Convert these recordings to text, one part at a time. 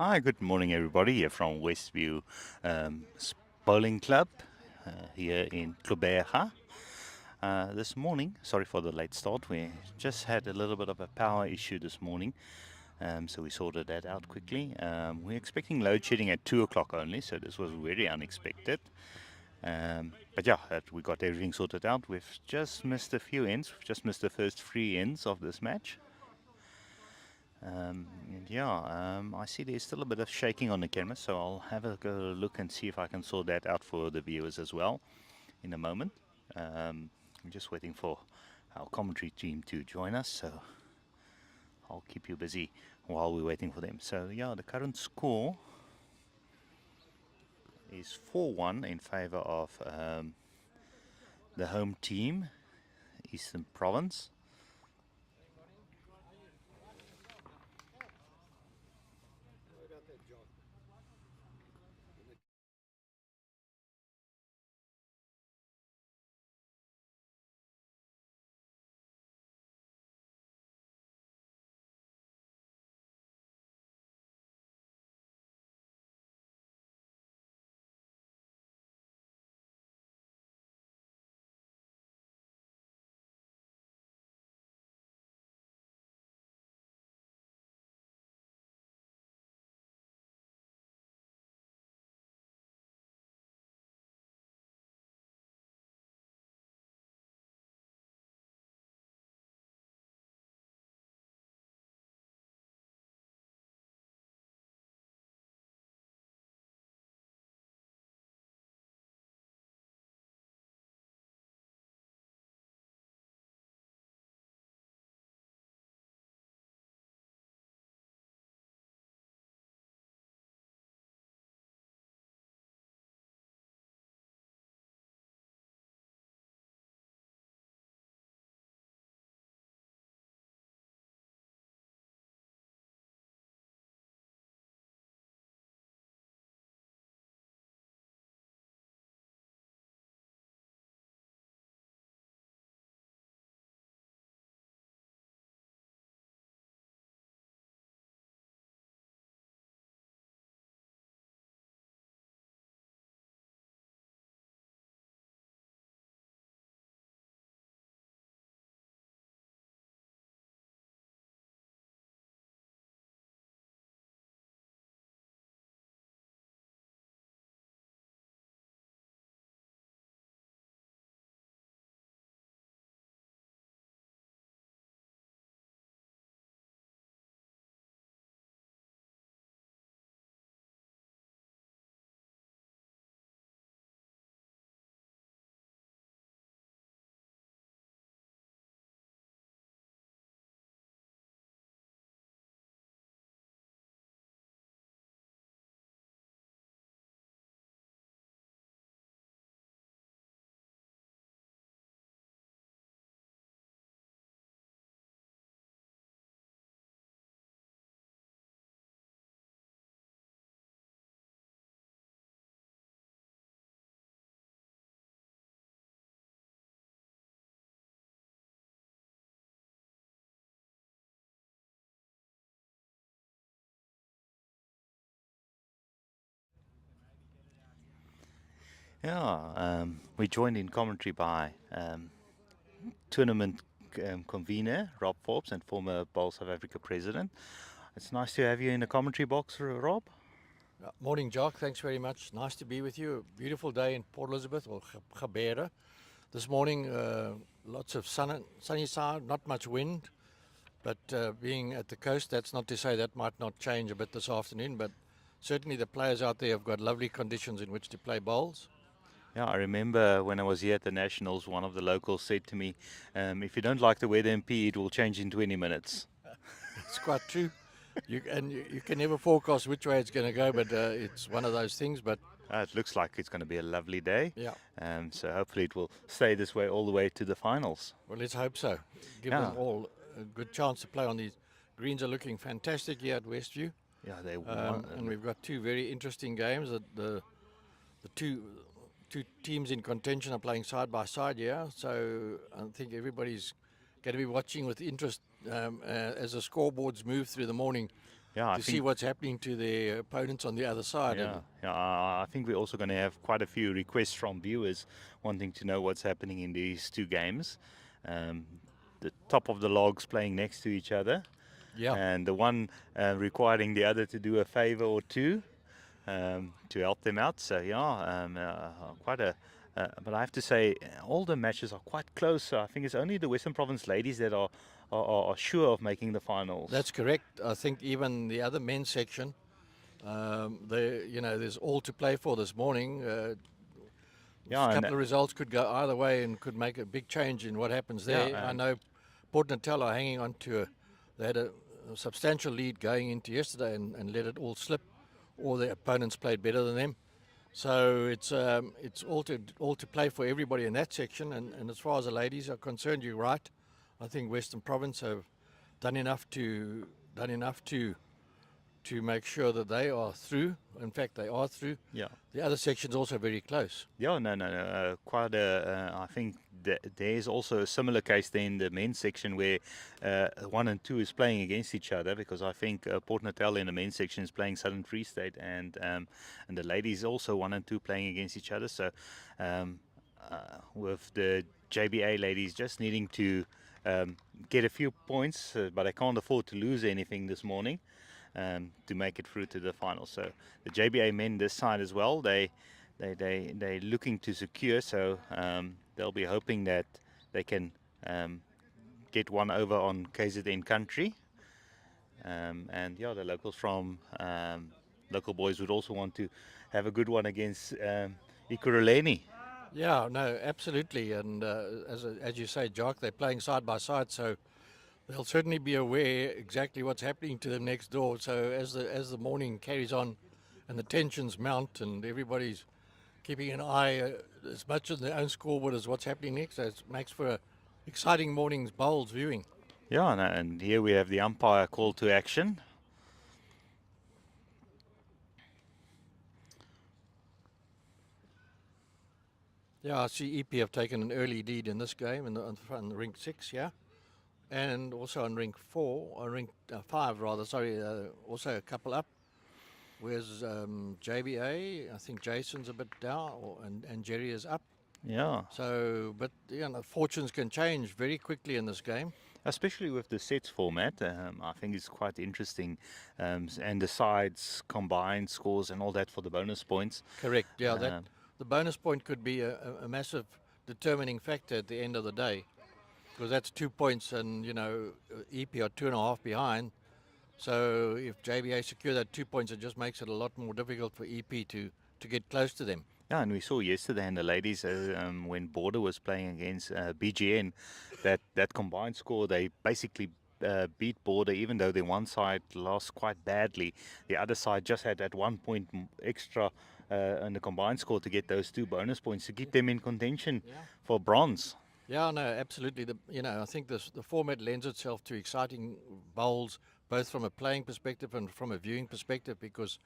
Hi, good morning, everybody. Here from Westview Bowling Club here in Kluberga. This morning, sorry for the late start, we just had a little bit of a power issue this morning, so we sorted that out quickly. We're expecting load shedding at 2 o'clock only, so this was very unexpected. But yeah, we got everything sorted out. We've just missed a few ends. We've just missed the first 3 ends of this match. I see there's still a bit of shaking on the camera, so I'll have a look and see if I can sort that out for the viewers as well in a moment. I'm just waiting for our commentary team to join us, so I'll keep you busy while we're waiting for them. So yeah, the current score is 4-1 in favor of the home team, Eastern Province. We're joined in commentary by tournament convener Rob Forbes and former Bowl South Africa president. It's nice to have you in the commentary box, Rob. Morning, Jock. Thanks very much. Nice to be with you. A beautiful day in Port Elizabeth, or Gaborone. This morning, lots of sunny side, not much wind. But being at the coast, that's not to say that might not change a bit this afternoon. But certainly the players out there have got lovely conditions in which to play bowls. Yeah, I remember when I was here at the Nationals, one of the locals said to me, if you don't like the weather in PE, it will change in 20 minutes. It's quite true. You can never forecast which way it's going to go, but it's one of those things. But It looks like it's going to be a lovely day. yeah. So hopefully it will stay this way all the way to the finals. Well, let's hope so. Give them all a good chance to play on these. Greens are looking fantastic here at Westview. Yeah, they and we've got two very interesting games. The two teams in contention are playing side by side here, so I think everybody's going to be watching with interest as the scoreboards move through the morning Yeah, I to see think. what's happening to their opponents on the other side. Yeah, yeah. I think we're also going to have quite a few requests from viewers wanting to know what's happening in these two games. Um, the top of the logs playing next to each other, Yeah. and the one requiring the other to do a favor or two to help them out. So yeah, quite a. But I have to say, all the matches are quite close. So I think it's only the Western Province ladies that are sure of making the finals. That's correct. I think even the other men's section, there's all to play for this morning. Yeah, A and couple of results could go either way and could make a big change in what happens there. Yeah, I know Port Natal are hanging on to they had a substantial lead going into yesterday and let it all slip, or their opponents played better than them. So it's all to play for everybody in that section. And as far as the ladies are concerned, you're right. I think Western Province have done enough to make sure that they are through. In fact, they are through. yeah. The other section's also very close. Yeah, no. Quite a. I think there's also a similar case there in the men's section where 1 and 2 is playing against each other, because I think Port Natal in the men's section is playing Southern Free State, and the ladies also 1 and 2 playing against each other. So with the JBA ladies just needing to get a few points, but they can't afford to lose anything this morning. To make it through to the final. So the JBA men this side as well, they're looking to secure. So they'll be hoping that they can get one over on KZN country. And yeah, the locals from local boys would also want to have a good one against Ekurhuleni. Yeah, no, absolutely. And as you say, Jock, they're playing side by side, so they'll certainly be aware exactly what's happening to them next door. So as the morning carries on and the tensions mount and everybody's keeping an eye as much on their own scoreboard as what's happening next, so it makes for an exciting morning's bowls viewing. Yeah, and here we have the umpire call to action. Yeah, I see EP have taken an early lead in this game in the ring 6, yeah. And also on ring 4, or ring 5 rather, sorry, also a couple up. Whereas JBA, I think Jason's a bit down, and Jerry is up. Yeah. So, but fortunes can change very quickly in this game. Especially with the sets format, I think it's quite interesting, and the sides combined scores and all that for the bonus points. Correct. Yeah, the bonus point could be a massive determining factor at the end of the day, because that's 2 points, and EP are 2.5 behind. So if JBA secure that 2 points, it just makes it a lot more difficult for EP to get close to them. Yeah, and we saw yesterday in the ladies when Border was playing against BGN, that combined score, they basically beat Border, even though their one side lost quite badly. The other side just had that 1 point extra in the combined score to get those 2 bonus points to keep them in contention for bronze. Yeah, no, absolutely. I think the format lends itself to exciting bowls, both from a playing perspective and from a viewing perspective, because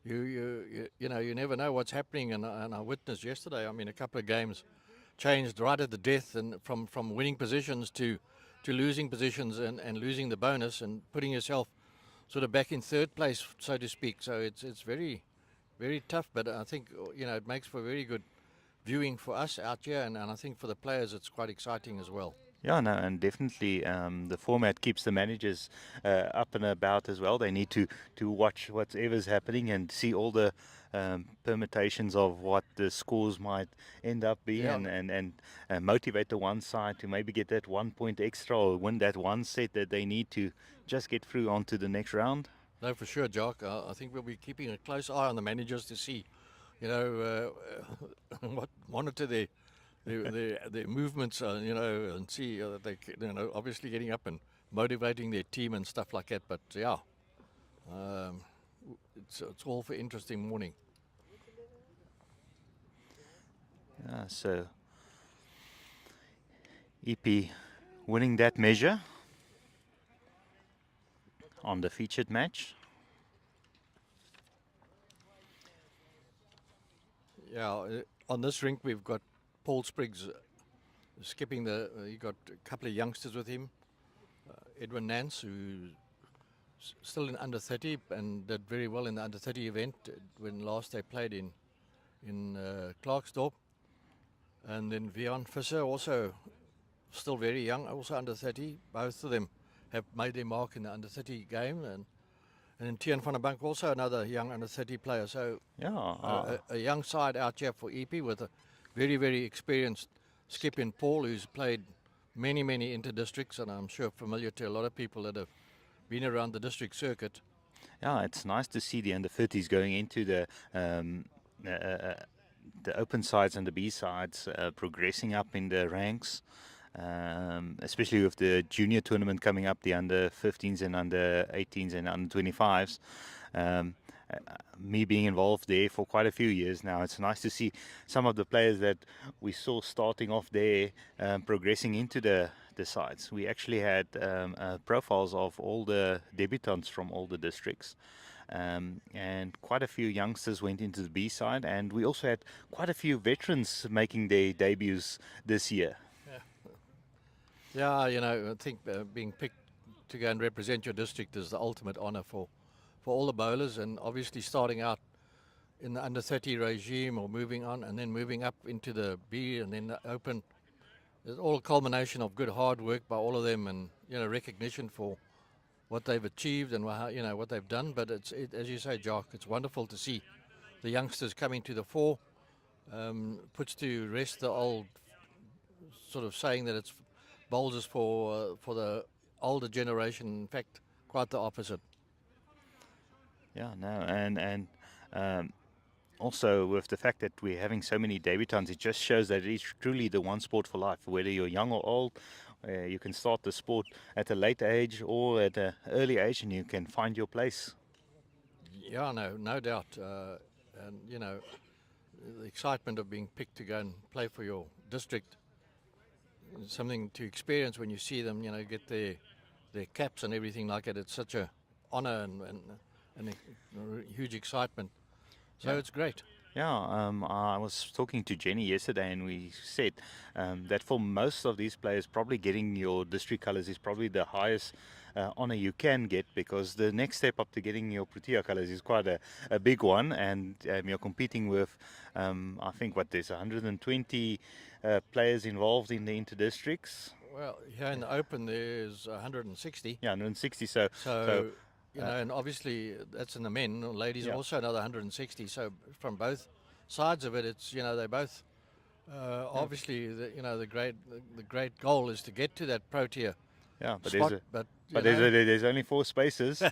you never know what's happening. And I witnessed yesterday, a couple of games changed right at the death, and from winning positions to losing positions and losing the bonus and putting yourself sort of back in third place, so to speak. So it's very, very tough, but I think it makes for very good viewing for us out here, and I think for the players it's quite exciting as well. Yeah, no, and definitely the format keeps the managers up and about as well. They need to watch whatever's happening and see all the permutations of what the scores might end up being, and motivate the one side to maybe get that 1 point extra or win that one set that they need to just get through onto the next round. No, for sure, Jock. I think we'll be keeping a close eye on the managers to see, monitor their movements, and see that they, obviously getting up and motivating their team and stuff like that. But yeah, it's all for interesting morning. So EP winning that measure on the featured match. Yeah, on this rink we've got Paul Spriggs skipping he got a couple of youngsters with him. Edwin Nance, who's still in under 30 and did very well in the under 30 event when last they played in Klerksdorp. And then Vian Visser, also still very young, also under 30. Both of them have made their mark in the under 30 game. And then Tian van der Bank, also another young under 30 player. So a young side out here for EP with a very, very experienced skip in Paul, who's played many, many inter-districts, and I'm sure familiar to a lot of people that have been around the district circuit. Yeah, it's nice to see the under 30s going into the open sides and the B sides, progressing up in the ranks, especially with the junior tournament coming up, the under 15s and under 18s and under 25s. Me being involved there for quite a few years now, it's nice to see some of the players that we saw starting off there progressing into the sides. We actually had profiles of all the debutants from all the districts. And quite a few youngsters went into the B side, and we also had quite a few veterans making their debuts this year. Yeah, I think being picked to go and represent your district is the ultimate honor for all the bowlers, and obviously starting out in the under 30 regime or moving on and then moving up into the B and then the open. It's all a culmination of good hard work by all of them, and recognition for what they've achieved and what they've done. But as you say, Jock, it's wonderful to see the youngsters coming to the fore. Puts to rest the old sort of saying that it's bowlers for the older generation. In fact, quite the opposite. Yeah, no, and also with the fact that we're having so many debutants, it just shows that it is truly the one sport for life. Whether you're young or old, you can start the sport at a late age or at an early age, and you can find your place. Yeah, no doubt. And the excitement of being picked to go and play for your district is something to experience when you see them, get their caps and everything like it. It's such a honor and a huge excitement. So it's great. Yeah, I was talking to Jenny yesterday, and we said that for most of these players, probably getting your district colours is probably the highest honour you can get, because the next step up to getting your Protea colours is quite a big one, and you're competing with, I think, there's 120 players involved in the inter-districts. Well, here in the Open there's 160. Yeah, 160. So and obviously that's in the men. Ladies also another 160. So from both sides of it, it's they both obviously the great goal is to get to that Protea. Yeah, but spot, there's only 4 spaces.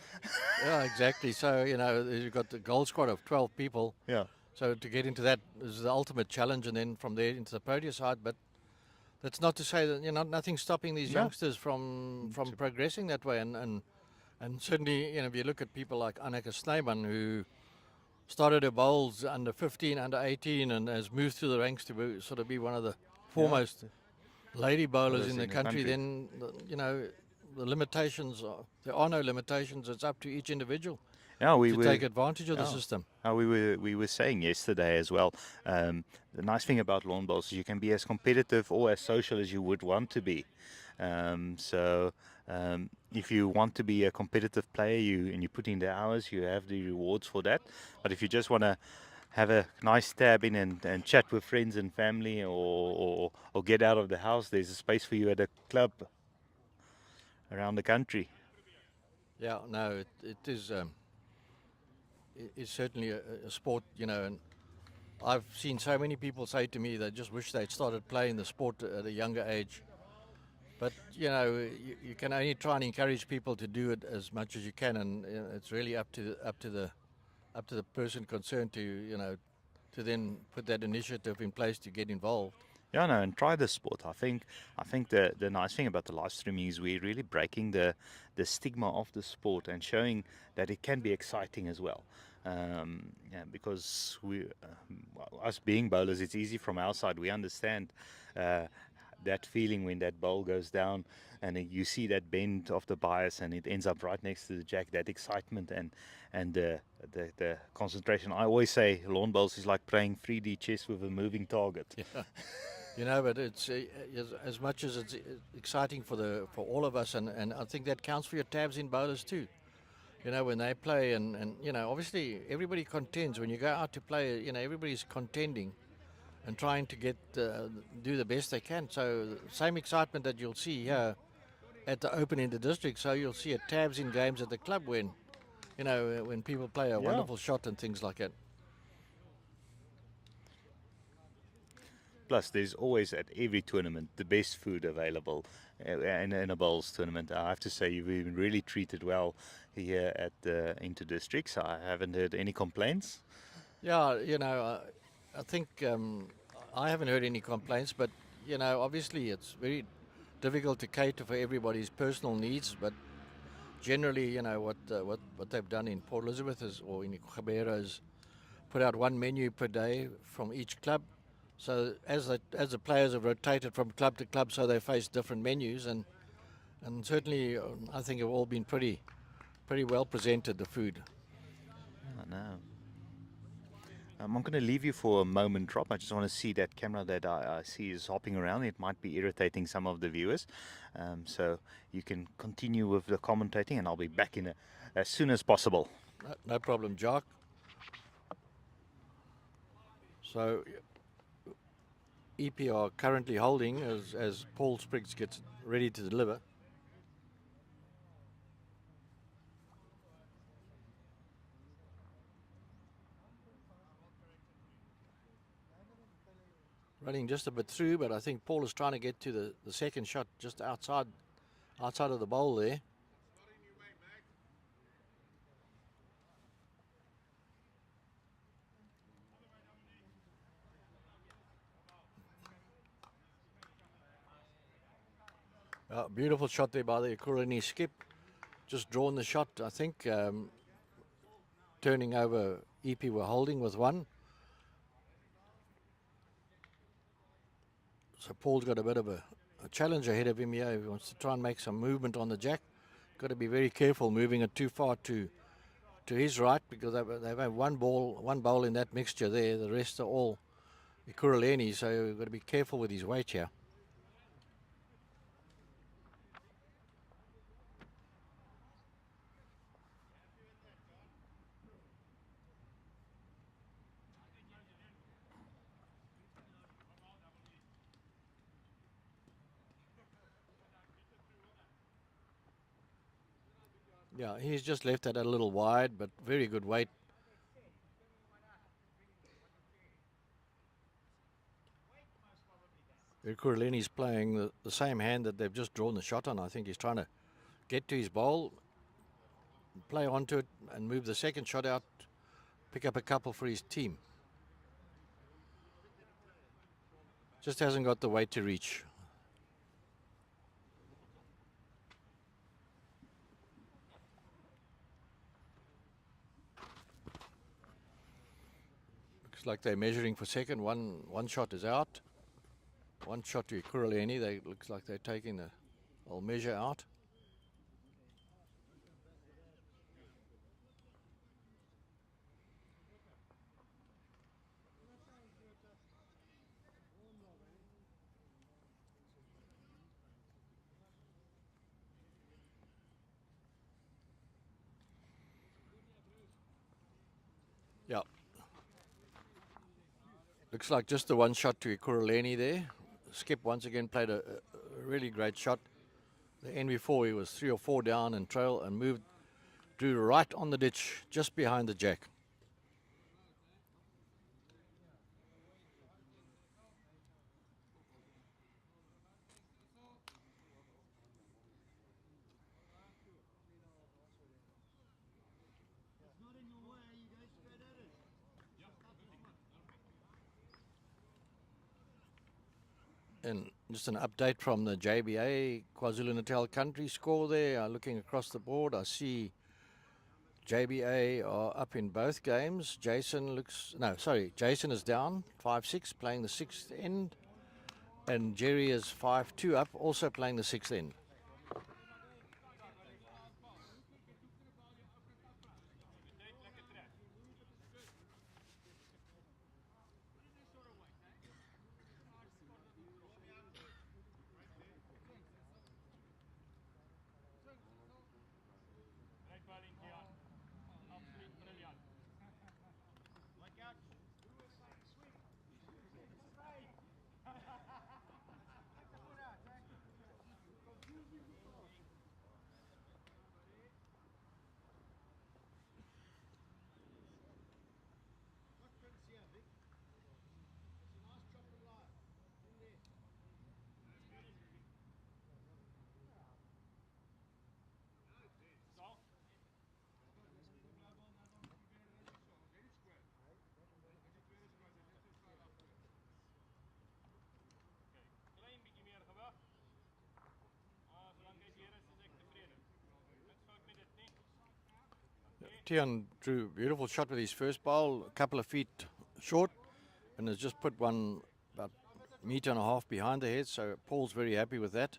Yeah, exactly. So you've got the goal squad of 12 people. Yeah. So to get into that is the ultimate challenge, and then from there into the Protea side. But that's not to say that nothing's stopping these youngsters from progressing that way, and certainly, if you look at people like Anneke Snyman, who started her bowls under 15, under 18, and has moved through the ranks to sort of be one of the foremost lady bowlers in the country, then, the limitations, there are no limitations. It's up to each individual to take advantage of the system. We were saying yesterday as well, the nice thing about lawn bowls is you can be as competitive or as social as you would want to be. If you want to be a competitive player and you put in the hours, you have the rewards for that. But if you just want to have a nice stab in and chat with friends and family, or get out of the house, there's a space for you at a club around the country. Yeah, no, it is it's certainly a sport, and I've seen so many people say to me they just wish they'd started playing the sport at a younger age. But you can only try and encourage people to do it as much as you can, and it's really up to the person concerned to then put that initiative in place to get involved. Yeah, no, and try the sport. I think the nice thing about the live streaming is we're really breaking the stigma of the sport and showing that it can be exciting as well. Because us being bowlers, it's easy from our side. We understand that feeling when that bowl goes down and you see that bend of the bias and it ends up right next to the jack. That excitement and the concentration. I always say lawn bowls is like playing 3D chess with a moving target. Yeah. But it's as much as it's exciting for all of us, and I think that counts for your tabs in bowlers too. when they play, and obviously everybody contends. When you go out to play, everybody's contending and trying to do the best they can. So same excitement that you'll see here at the Open in the district, so you'll see at tabs in games at the club when people play a wonderful shot and things like that. Plus, there's always at every tournament the best food available in a bowls tournament. I have to say, you've been really treated well here at the Inter-Districts. I haven't heard any complaints. Yeah, I think I haven't heard any complaints, but obviously it's very difficult to cater for everybody's personal needs. But generally, what they've done in Port Elizabeth or in Ekurhuleni is put out one menu per day from each club. So as the players have rotated from club to club, so they face different menus, and certainly I think have all been pretty well presented, the food. Oh, no. I'm going to leave you for a moment, Drop. I just want to see that camera that I see is hopping around. It might be irritating some of the viewers. So you can continue with the commentating, and I'll be back in as soon as possible. No problem, Jock. So EP are currently holding as Paul Spriggs gets ready to deliver. Running just a bit through, but I think Paul is trying to get to the second shot just outside of the bowl there. Beautiful shot there by the Ekurhuleni skip. Just drawn the shot, I think. Turning over, EP were holding with one. So Paul's got a bit of a challenge ahead of him here. He wants to try and make some movement on the jack. Got to be very careful moving it too far to his right, because they've had one bowl in that mixture there. The rest are all Ekurhuleni, so you've got to be careful with his weight here. Yeah, he's just left that a little wide, but very good weight. Ekurhuleni's playing the same hand that they've just drawn the shot on. I think he's trying to get to his bowl, play onto it, and move the second shot out, pick up a couple for his team. Just hasn't got the weight to reach. Looks like they're measuring for second. One shot is out. One shot to Ekurhuleni. Looks like they're taking the whole measure out. Yeah. Looks like just the one shot to Ekurhuleni there. Skip once again played a really great shot. The end before he was 3 or 4 down and trail and drew right on the ditch just behind the jack. And just an update from the JBA KwaZulu-Natal country score there. Looking across the board, I see JBA are up in both games. Jason is down 5-6, playing the 6th end. And Jerry is 5-2 up, also playing the 6th end. Tian drew a beautiful shot with his first bowl, a couple of feet short, and has just put one about a metre and a half behind the head, so Paul's very happy with that.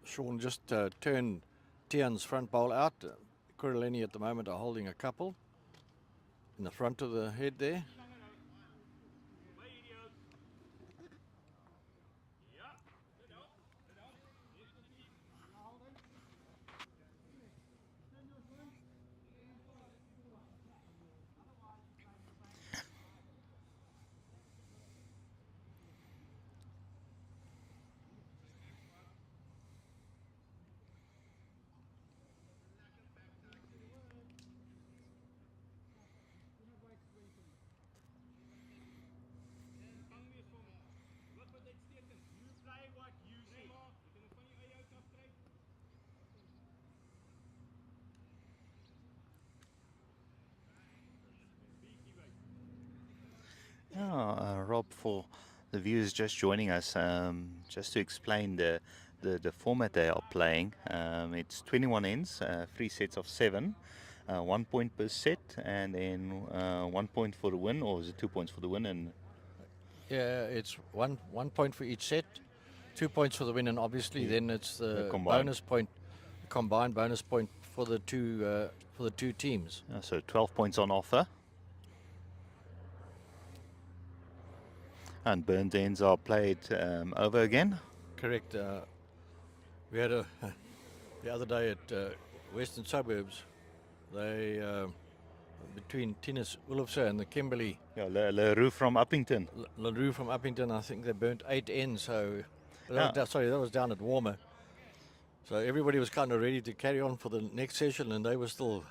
Sean just turned Tian's front bowl out. Ekurhuleni at the moment are holding a couple in the front of the head there. Rob, for the viewers just joining us, just to explain the format they are playing, it's 21 ends, 3 sets of 7, 1 point per set, and then 1 point for the win, or is it 2 points for the win? And yeah, it's one point for each set, 2 points for the win, and obviously then it's the bonus point, combined bonus point for the two teams. So 12 points on offer. And burnt ends are played over again. Correct. We had the other day at Western Suburbs. They between Tinus Ulofse and the Kimberley. Yeah, LaRue from Uppington. LaRue from Uppington. I think they burnt 8 ends. So that was down at Warmer. So everybody was kind of ready to carry on for the next session, and they were still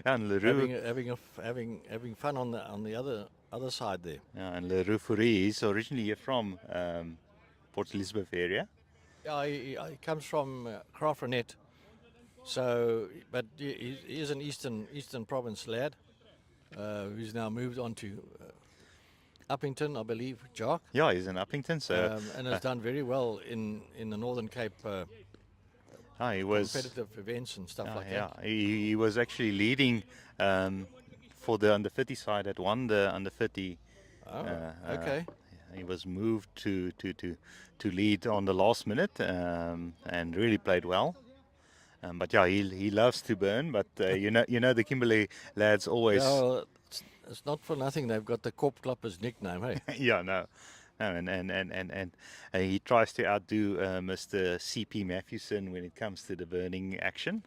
and LaRue having fun on the other side there. Yeah, and LaRue Fourie is originally here from Port Elizabeth area. Yeah, he comes from Crawfordnet. So, but he is an Eastern Province lad who's now moved on to Uppington, I believe, Jock. Yeah, he's in Uppington, so and has done very well in the Northern Cape. He was competitive events and stuff like that. Yeah, he was actually leading for the under 30 side that won the under 30. Okay. He was moved to lead on the last minute and really played well. But yeah, he loves to burn. But you know the Kimberley lads always. Yeah, well, it's not for nothing they've got the Kop Klappers nickname, hey? Yeah, no. And he tries to outdo Mr. C.P. Matthewson when it comes to the burning action.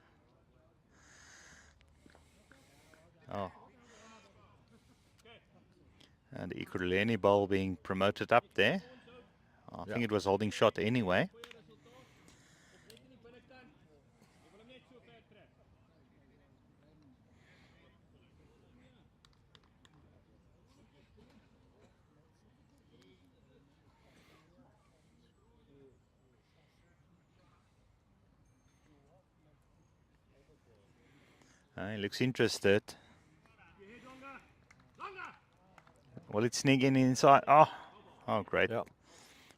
Oh. And the Ekurhuleni bowl being promoted up there. I think it was holding shot anyway. He looks interested. Will it sneak in inside? Oh, great. Yeah.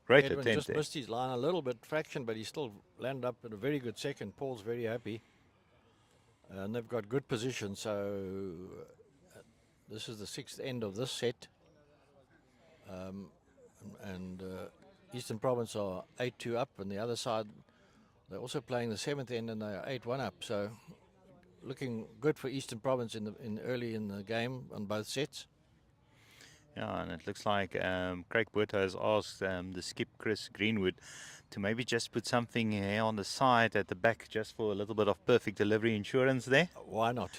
Great Edwin attempt just there. missed his line a little bit fraction, but he still landed up at a very good second. Paul's very happy. And they've got good position, so this is the 6th end of this set. And Eastern Province are 8-2 up, and the other side, they're also playing the 7th end, and they are 8-1 up. So looking good for Eastern Province early in the game on both sets. Yeah, and it looks like Craig Buerta has asked the skip Chris Greenwood to maybe just put something here on the side at the back just for a little bit of perfect delivery insurance there. Why not?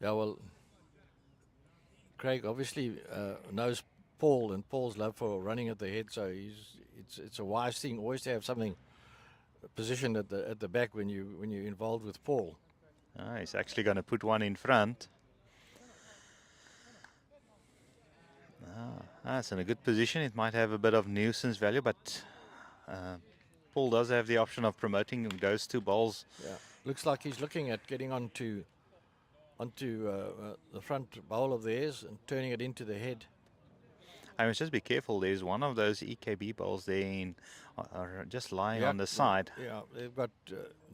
Yeah, well, Craig obviously knows Paul and Paul's love for running at the head, so it's a wise thing always to have something positioned at the back when you're involved with Paul. He's actually going to put one in front. It's in a good position. It might have a bit of nuisance value, but Paul does have the option of promoting those 2 balls. Yeah, looks like he's looking at getting onto the front bowl of theirs and turning it into the head. I must just be careful. There's one of those EKB balls there are just lying on the side. Yeah, they've got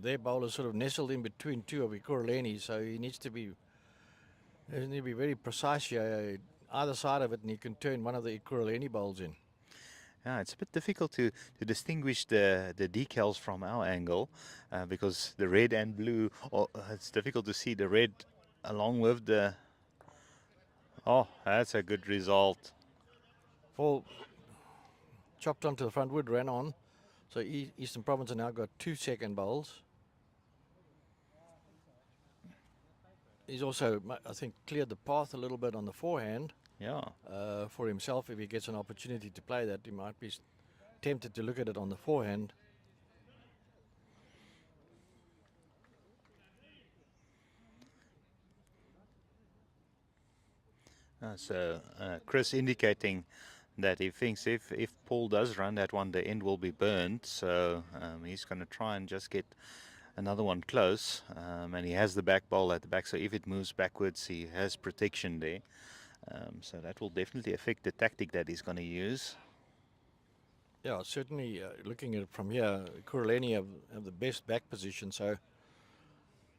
their bowlers sort of nestled in between 2 of Ekurhuleni, so he needs to be very precise here. Either side of it, and he can turn one of the Ekurhuleni bowls in. Yeah, it's a bit difficult to distinguish the decals from our angle because the red and blue, it's difficult to see the red along with the... Oh, that's a good result. Paul chopped onto the front wood, ran on. So Eastern Province have now got 2 second bowls. He's also, I think, cleared the path a little bit on the forehand. Yeah. For himself. If he gets an opportunity to play that, he might be tempted to look at it on the forehand. So Chris indicating that he thinks if Paul does run that one, the end will be burned. So he's going to try and just get another one close. And he has the back ball at the back, so if it moves backwards, he has protection there. So that will definitely affect the tactic that he's going to use. Yeah, certainly looking at it from here, Ekurhuleni have the best back position. So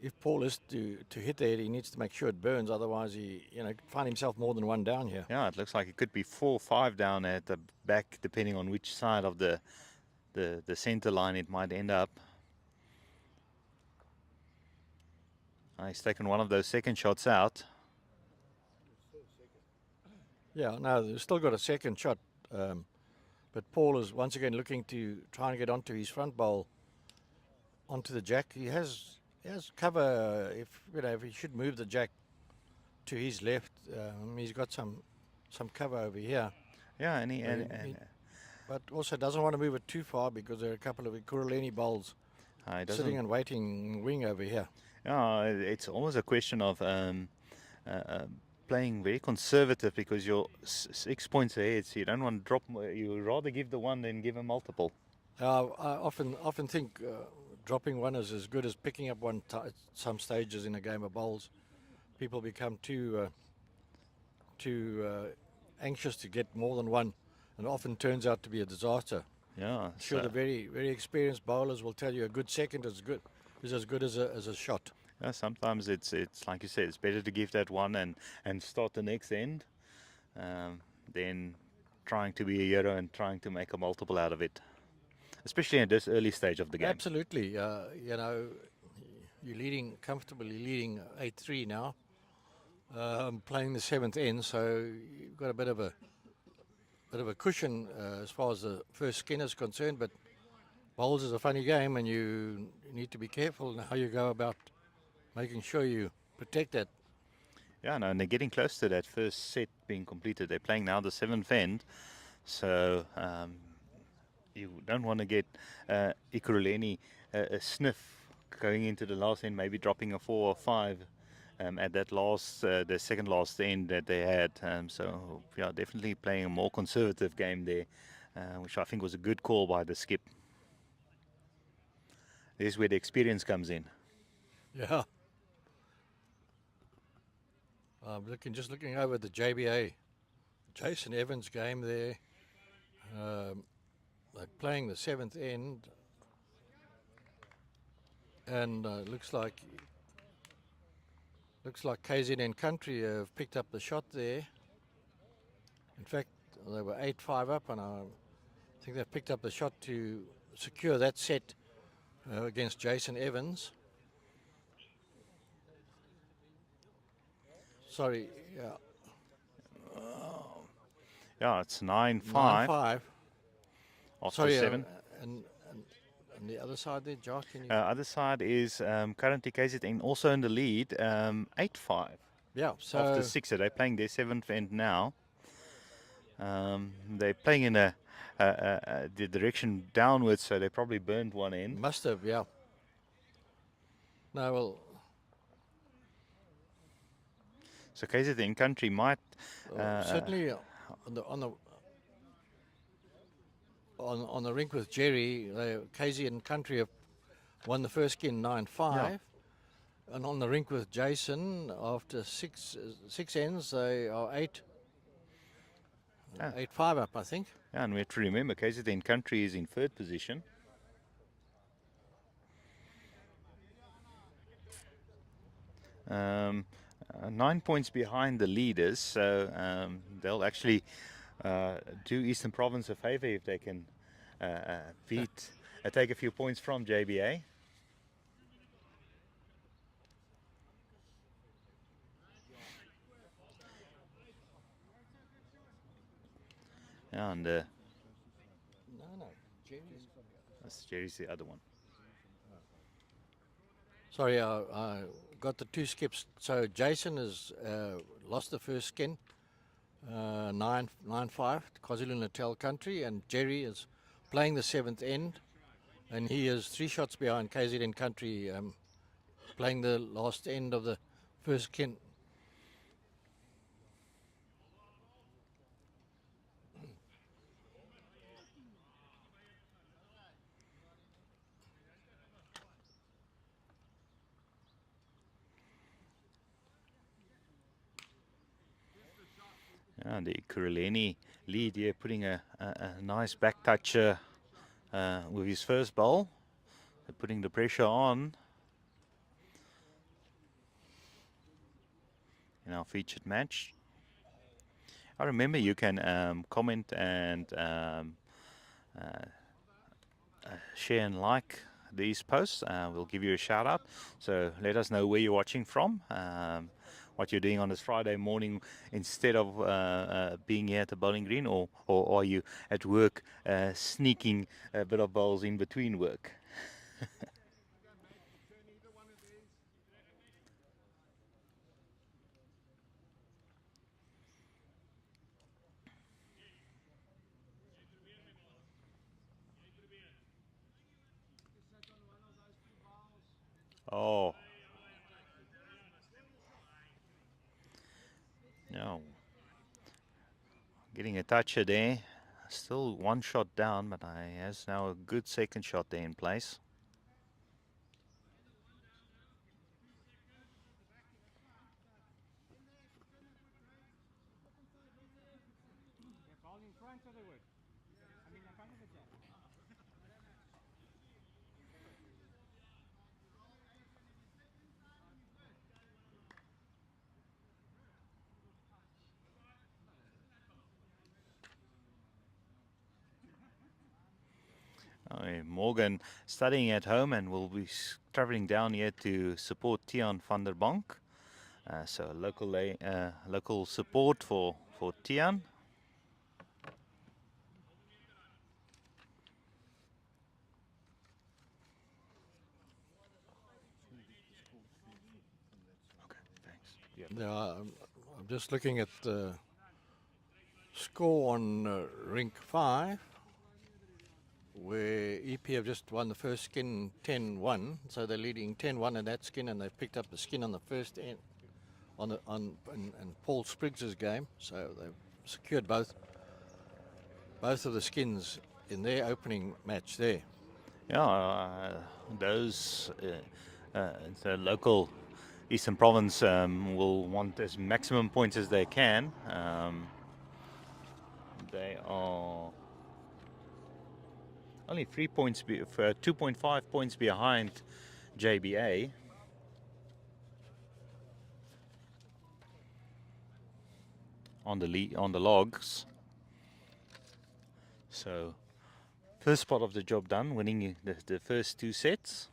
if Paul is to hit there, he needs to make sure it burns. Otherwise, he find himself more than 1 down here. Yeah, it looks like it could be 4 or 5 down at the back, depending on which side of the center line it might end up. He's taken one of those second shots out. Yeah, no, they've still got a second shot. But Paul is once again looking to try and get onto his front bowl, onto the jack. He has cover. If he should move the jack to his left, he's got some cover over here. Yeah, but also doesn't want to move it too far because there are a couple of Ekurhuleni bowls sitting and waiting wing over here. Yeah, it's almost a question of playing very conservative because you're 6 points ahead, so you don't want to drop. You rather give the one than give a multiple. I often think dropping one is as good as picking up one at some stages in a game of bowls. People become too anxious to get more than one, and often turns out to be a disaster. Yeah, sure. The very, very experienced bowlers will tell you a good second is as good as a shot. Yeah, sometimes it's like you said, it's better to give that one and start the next end than trying to be a hero and trying to make a multiple out of it, especially at this early stage of the game. Absolutely. You're comfortably leading 8-3 now, playing the 7th end, so you've got a bit of a cushion as far as the first skin is concerned. But bowls is a funny game, and you need to be careful how you go about making sure you protect that. Yeah, no, and they're getting close to that first set being completed. They're playing now the 7th end, so you don't want to get Ekurhuleni a sniff going into the last end, maybe dropping a 4 or 5 at that the second last end that they had. So yeah, definitely playing a more conservative game there, which I think was a good call by the skip. There's where the experience comes in. Yeah. Just looking over the JBA, Jason Evans game there. They're playing the 7th end, and looks like KZN Country have picked up the shot there. In fact, they were 8-5 up, and I think they've picked up the shot to secure that set against Jason Evans. Sorry, yeah. Yeah, it's 9-5. 9-5. Sorry, 7. And the other side there, Jock? Other side is currently KZN also in the lead, 8-5. Yeah, so after 6, they're playing their 7th end now. They're playing in the direction downwards, so they probably burned one end. Must have, yeah. No, well. So KZN Country might certainly on the rink with Jerry, KZ and Country have won the first skin 9-5. And on the rink with Jason, after six ends, they are 8-5 up, I think. Yeah, and we have to remember, KZN Country is in third position. Um, 9 points behind the leaders, so they'll actually do Eastern Province a favor if they can take a few points from JBA. Yeah, and No, Jerry's the other one. Sorry, I got the two skips. So Jason has lost the first skin, 9-5, KwaZulu-Natal Country, and Jerry is playing the 7th end, and he is 3 shots behind KZN Country, playing the last end of the first skin. And the Ekurhuleni lead here, putting a nice back toucher with his first bowl. They're putting the pressure on in our featured match. I remember you can comment and share and like these posts. We'll give you a shout out. So let us know where you're watching from. What you're doing on this Friday morning instead of being here at the bowling green, or are you at work sneaking a bit of bowls in between work? Oh. No. Getting a toucher there. Still 1 shot down, but he has now a good second shot there in place. Morgan studying at home and will be traveling down here to support Tian van der Bank. So local support for Tian. Okay, thanks. Yeah, I'm just looking at the score on rink 5, where EP have just won the first skin 10-1, so they're leading 10-1 in that skin, and they've picked up the skin on the first end on Paul Spriggs's game, so they've secured both of the skins in their opening match there. Yeah, those the local Eastern Province will want as maximum points as they can. They are only 3 points, 2.5 points behind JBA. On the logs. So first part of the job done, winning the first 2 sets.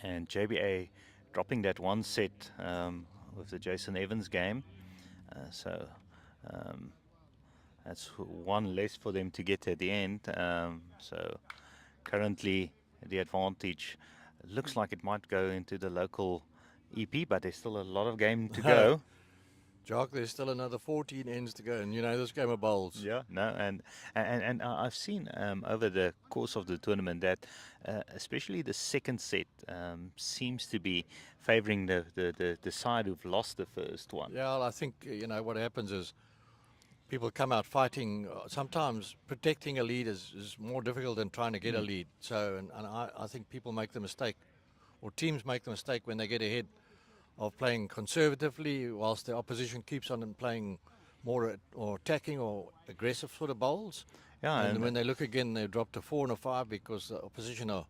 And JBA dropping that 1 set with the Jason Evans game. So that's 1 less for them to get at the end. So currently the advantage looks like it might go into the local EP, but there's still a lot of game to go. Jock, there's still another 14 ends to go, and you know this game of bowls. Yeah, no, and I've seen over the course of the tournament that especially the second set seems to be favouring the side who've lost the first one. Yeah, well, I think you know what happens is people come out fighting. Sometimes protecting a lead is more difficult than trying to get a lead. So, and I think people make the mistake, or teams make the mistake when they get ahead of playing conservatively whilst the opposition keeps on playing more or attacking or aggressive sort of bowls. Yeah, And when they look again, they drop to 4 and a 5 because the opposition are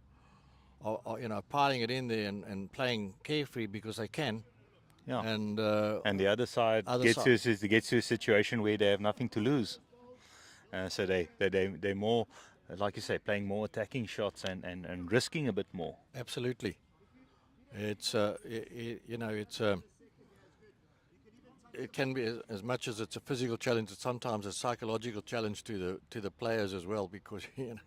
you know, piling it in there and playing carefree because they can. yeah. And And the other side gets to a situation where they have nothing to lose. So they're more, like you say, playing more attacking shots and risking a bit more. absolutely, it's you know, it's it can be as much as it's a physical challenge, it's sometimes a psychological challenge to the players as well, because you know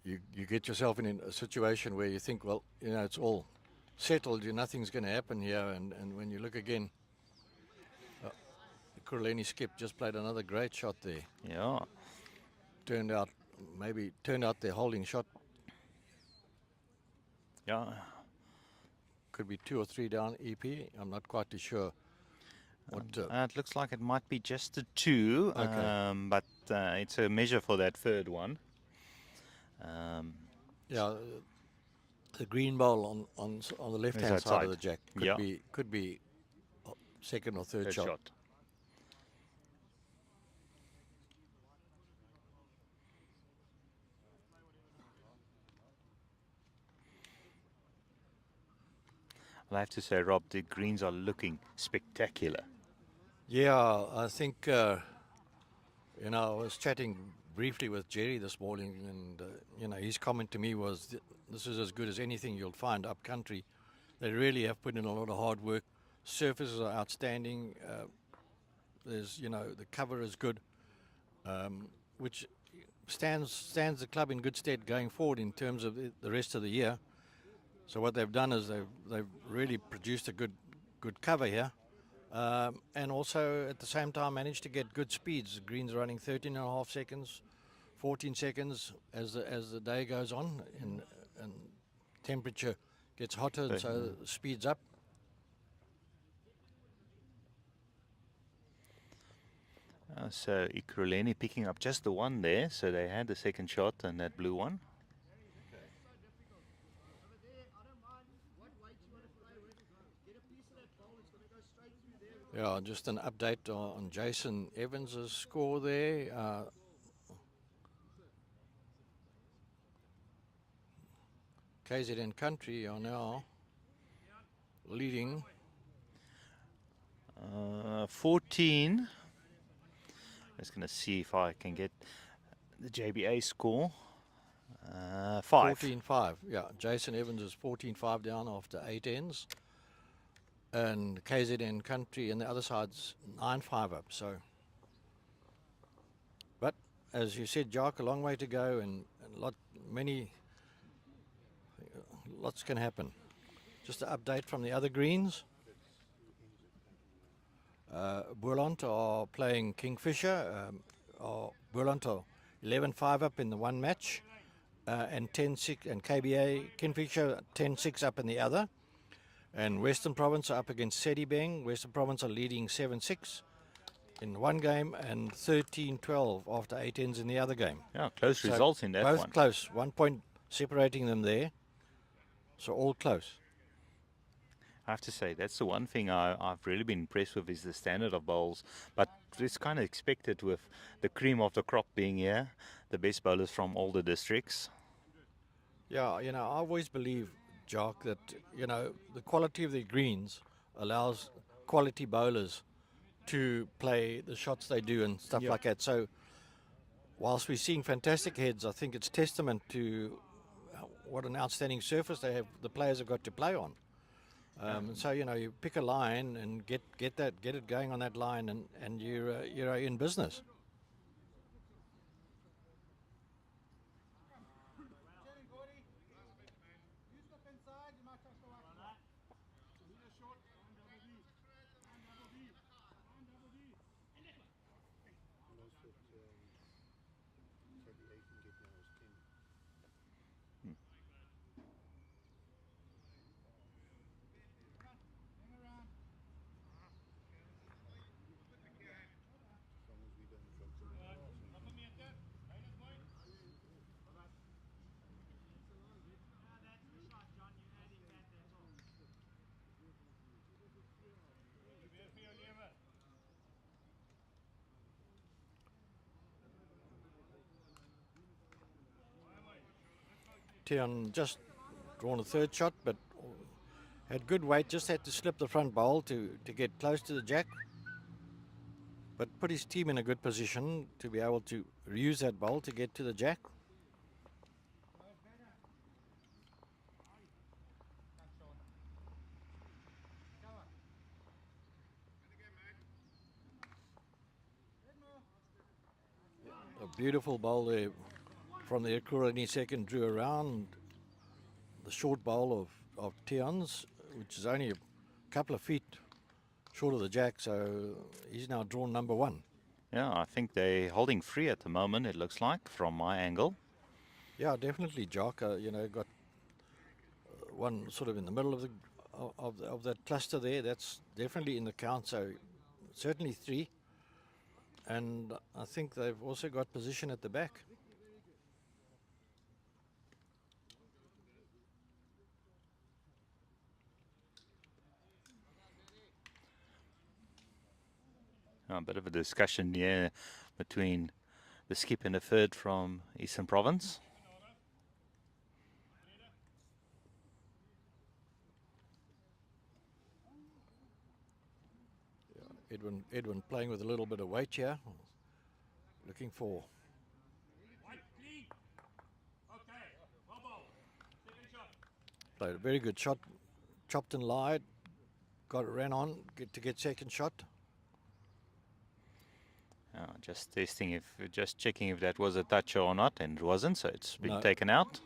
you get yourself in a situation where you think, well, you know, it's all settled, nothing's going to happen here, and when you look again, the Ekurhuleni skip just played another great shot there. Yeah. Turned out their holding shot Yeah. could be 2 or 3 down EP. I'm not quite too sure. What It looks like it might be just a 2, Okay. but it's a measure for that third one. yeah, the green bowl on the left hand that side of side. the jack Yeah. could be second or third shot. I have to say, Rob, the greens are looking spectacular. Yeah, I think you know, I was chatting briefly with Jerry this morning, and you know, his comment to me was, "This is as good as anything you'll find up country." They really have put in a lot of hard work. Surfaces are outstanding. There's, you know, the cover is good, which stands the club in good stead going forward in terms of the rest of the year. So what they've done is they've really produced a good cover here, and also at the same time managed to get good speeds. The greens are running 13.5 seconds, 14 seconds as the day goes on, and temperature gets hotter, and so speeds up. So Ekurhuleni picking up just the one there, so they had the second shot and that blue one. Yeah, just an update on Jason Evans' score there. KZN Country are now leading 14. Just going to see if I can get the JBA score. 5. 14-5. Yeah, Jason Evans is 14-5 down after 8 ends. And KZN Country and the other side's 9-5 up. So, but as you said, Jock, a long way to go, and lots can happen. Just an update from the other greens. Boerland are playing Kingfisher. Boerland are 11-5 up in the one match, and 10-6, and KBA Kingfisher 10-6 up in the other. And Western Province are up against Sedibeng. Western Province are leading 7-6 in one game and 13-12 after 8 ends in the other game. Yeah, close results in that both one. Both close. 1 point separating them there. So all close. I have to say, that's the one thing I've really been impressed with is the standard of bowls. But it's kind of expected with the cream of the crop being here, the best bowlers from all the districts. Yeah, you know, I always believe, Jock, that, you know, the quality of the greens allows quality bowlers to play the shots they do and stuff like that. So whilst we're seeing fantastic heads, I think it's testament to what an outstanding surface the players have got to play on. So, you know, you pick a line and get it going on that line, and you're in business. Tian just drawn a third shot, but had good weight, just had to slip the front bowl to get close to the jack. But put his team in a good position to be able to use that bowl to get to the jack. A beautiful bowl there from the Ekurhuleni second, drew around the short bowl of Tian's, which is only a couple of feet short of the jack, so he's now drawn number one. Yeah, I think they're holding free at the moment, it looks like, from my angle. Yeah, definitely, Jock. You know, got one sort of in the middle of the of that cluster there. That's definitely in the count, so certainly three. And I think they've also got position at the back. A bit of a discussion here between the skip and the third from Eastern Province. Edwin playing with a little bit of weight here, looking for. Played a very good shot, chopped and lied, ran on to get second shot. Just testing just checking if that was a toucher or not, and it wasn't, so it's been taken out.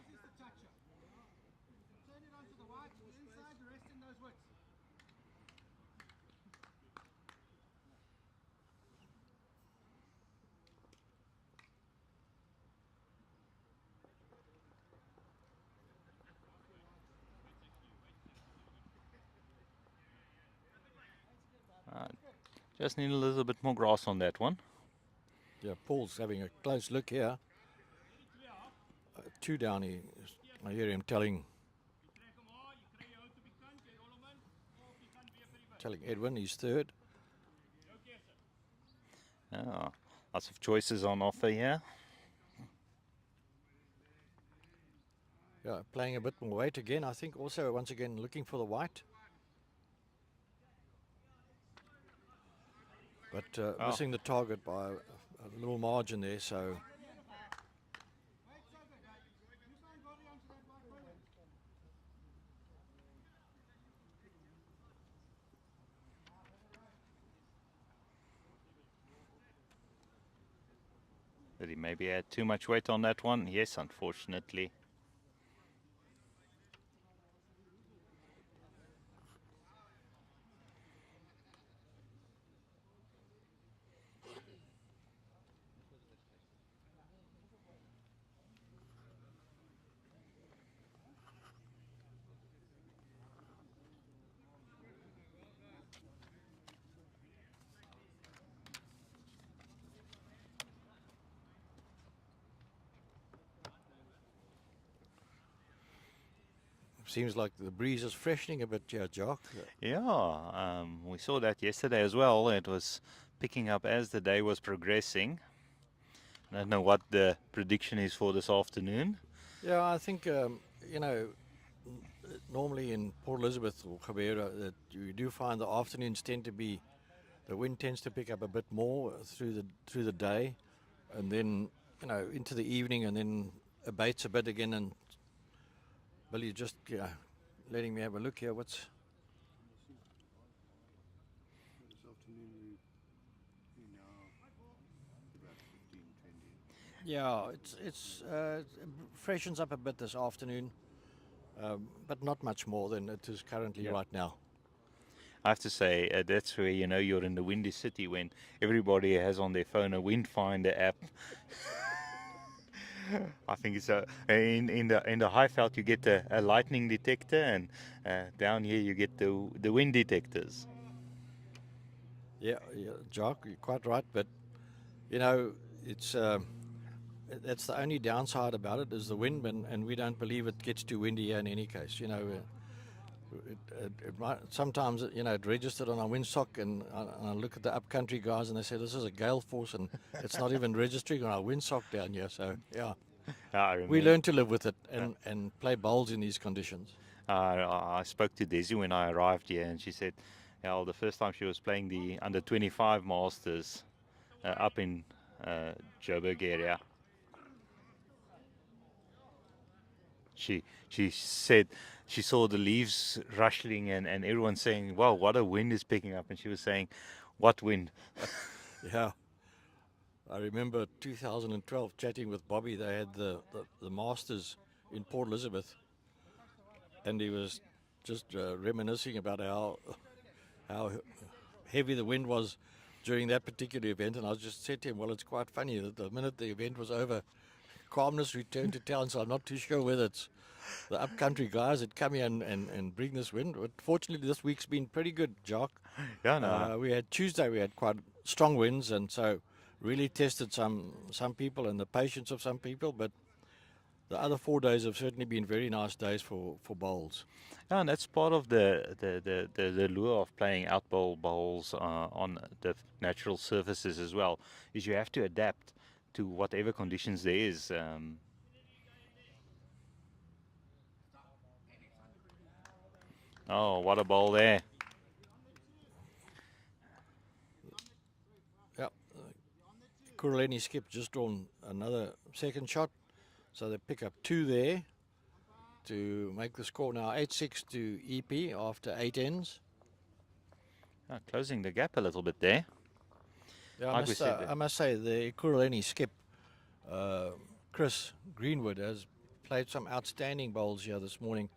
Just need a little bit more grass on that one. Yeah, Paul's having a close look here. Two down, I hear him telling Edwin he's third. Lots of choices on offer here. Yeah, playing a bit more weight again. I think also once again looking for the white. But missing the target by a little margin there, so. Did he maybe add too much weight on that one? Yes, unfortunately. Seems like the breeze is freshening a bit, yeah, Jock. Yeah, we saw that yesterday as well. It was picking up as the day was progressing. I don't know what the prediction is for this afternoon. Yeah, I think, you know, normally in Port Elizabeth or Gqeberha, that you do find the afternoons tend to be, the wind tends to pick up a bit more through the day, and then, you know, into the evening, and then abates a bit again. And Billy's just letting me have a look here. What's this afternoon? About 15, 20. Yeah, it's freshens up a bit this afternoon, but not much more than it is currently right now. I have to say, that's where you know you're in the windy city, when everybody has on their phone a wind finder app. I think it's in the high felt you get a lightning detector, and down here you get the wind detectors. Yeah, Jock, you're quite right. But it's that's the only downside about it is the wind, and we don't believe it gets too windy here in any case. It might, sometimes it registered on our windsock, and I look at the upcountry guys and they say this is a gale force, and it's not even registering on our windsock down here. So yeah, I we remember. learn to live with it and play bowls in these conditions. I spoke to Desi when I arrived here, and she said, well, the first time she was playing the under 25 Masters up in Joburg area, she said she saw the leaves rustling and everyone saying, wow, what a wind is picking up. And she was saying, what wind? Yeah. I remember 2012 chatting with Bobby. They had the Masters in Port Elizabeth, and he was just reminiscing about how heavy the wind was during that particular event. And I just said to him, well, it's quite funny that the minute the event was over, calmness returned to town. So I'm not too sure whether it's the upcountry guys that come here and bring this wind. But fortunately, this week's been pretty good, Jock. Yeah, no. We had Tuesday, we had quite strong winds, and so really tested some people and the patience of some people. But the other 4 days have certainly been very nice days for bowls. Yeah, and that's part of the lure of playing outbowl bowls on the natural surfaces as well, is you have to adapt to whatever conditions there is. Oh, what a bowl there. Yep. Ekurhuleni skip just drawn another second shot, so they pick up 2 there to make the score now 8-6 to EP after 8 ends. Closing the gap a little bit there. Yeah, Like we said, I must say the Ekurhuleni skip, Chris Greenwood, has played some outstanding bowls here this morning,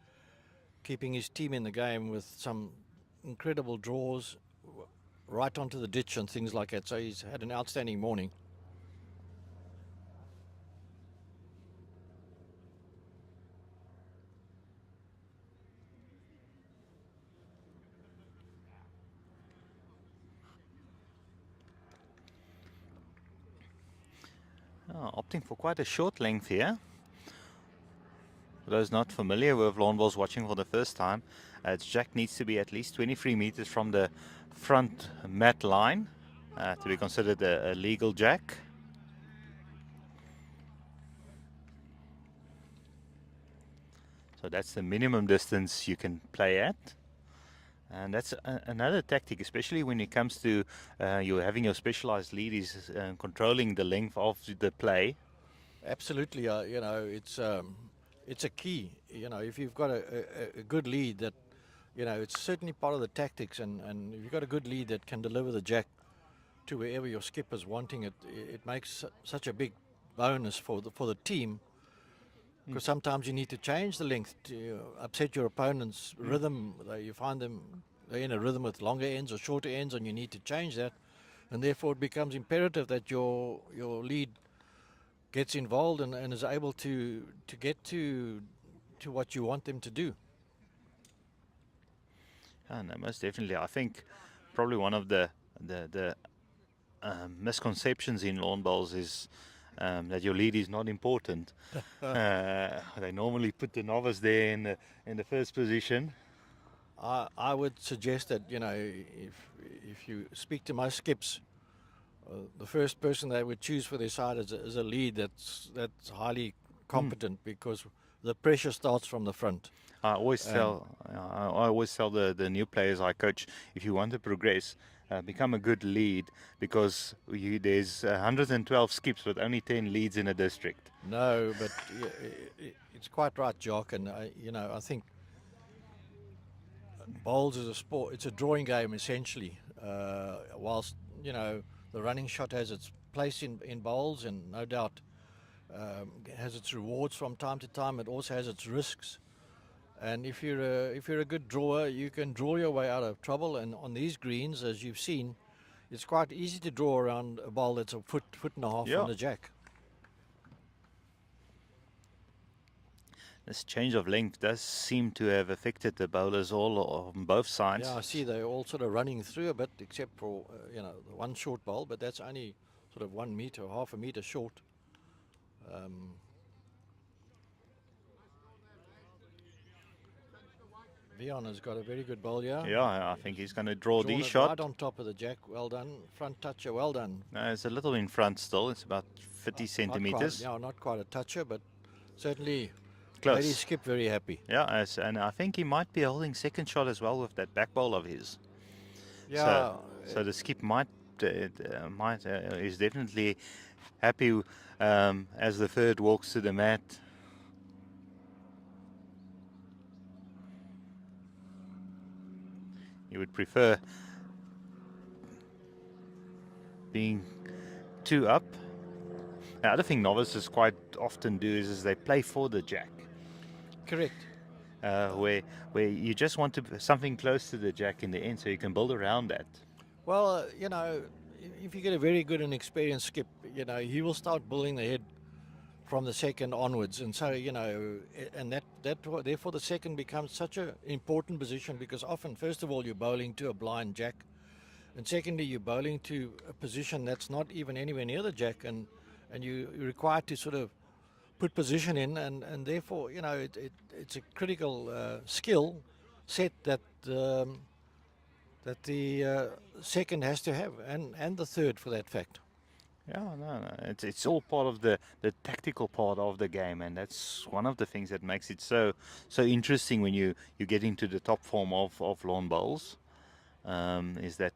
keeping his team in the game with some incredible draws right onto the ditch and things like that. So he's had an outstanding morning. opting for quite a short length here. For those not familiar with lawn bowls watching for the first time, its jack needs to be at least 23 meters from the front mat line to be considered a legal jack. So that's the minimum distance you can play at. And that's another tactic, especially when it comes to you having your specialized lead, is controlling the length of the play. Absolutely, it's a key. If you've got a good lead, that it's certainly part of the tactics, and if you've got a good lead that can deliver the jack to wherever your skipper's wanting it, it makes such a big bonus for the team. Because sometimes you need to change the length to upset your opponent's rhythm. You find them they're in a rhythm with longer ends or shorter ends, and you need to change that, and therefore it becomes imperative that your lead gets involved and is able to get to what you want them to do. No, most definitely. I think probably one of the misconceptions in lawn bowls is that your lead is not important. They normally put the novice there in the first position. I would suggest that if you speak to most skips, the first person they would choose for their side is a lead that's highly competent, because the pressure starts from the front. I always tell the new players I coach, if you want to progress, become a good lead, because there's 112 skips with only 10 leads in a district. No, but it's quite right, Jock, and I think bowls is a sport. It's a drawing game essentially. Whilst the running shot has its place in bowls, and no doubt has its rewards from time to time. It also has its risks. And if you're a good drawer, you can draw your way out of trouble. And on these greens, as you've seen, it's quite easy to draw around a bowl that's a foot and a half from the jack. This change of length does seem to have affected the bowlers all on both sides. Yeah, I see they're all sort of running through a bit, except for, you know, the one short bowl, but that's only sort of 1 meter, half a meter short. Vion has got a very good bowl here. Yeah, I think he's going to draw Drawn the it shot. right on top of the jack. Well done. Front toucher, well done. No, it's a little in front still. It's about 50 centimeters. Not quite a toucher, but certainly Close. made his skip very happy. Yeah, and I think he might be holding second shot as well with that back bowl of his. Yeah. So the skip is definitely happy as the third walks to the mat. You would prefer being 2 up. The other thing novices quite often do is they play for the jack. Correct. Where you just want to something close to the jack in the end, so you can build around that. Well, you know, if you get a very good and experienced skip, you know, he will start building the head from the second onwards, and so, you know, and that therefore the second becomes such an important position, because often, first of all, you're bowling to a blind jack, and secondly, you're bowling to a position that's not even anywhere near the jack, and you're required to sort of put position in, and therefore, you know, it's a critical skill set that that the second has to have, and the third for that fact. Yeah, no, it's all part of the tactical part of the game, and that's one of the things that makes it so interesting when you get into the top form of lawn bowls. Is that?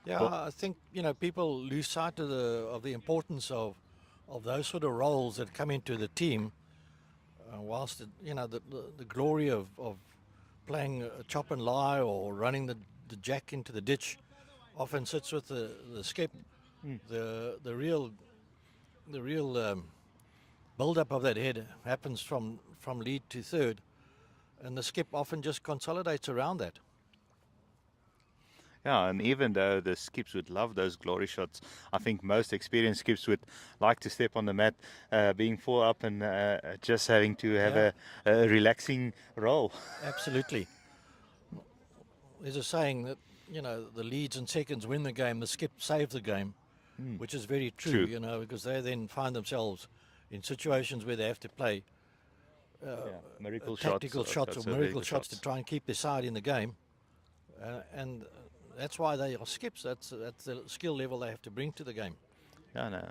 Yeah, I think, you know, people lose sight of the importance of those sort of roles that come into the team. Whilst you know the glory of playing a chop and lie or running the jack into the ditch often sits with the skip. The real build up of that head happens from lead to third, and the skip often just consolidates around that. Yeah, and even though the skips would love those glory shots, I think most experienced skips would like to step on the mat, being 4 up and just having to have a relaxing roll. Absolutely. There's a saying that, you know, the leads and seconds win the game, the skip save the game, which is very true, you know, because they then find themselves in situations where they have to play Miracle tactical shots or miracle shots to shots. try and keep their side in the game, and that's why they are skips. That's the skill level they have to bring to the game. Yeah, no,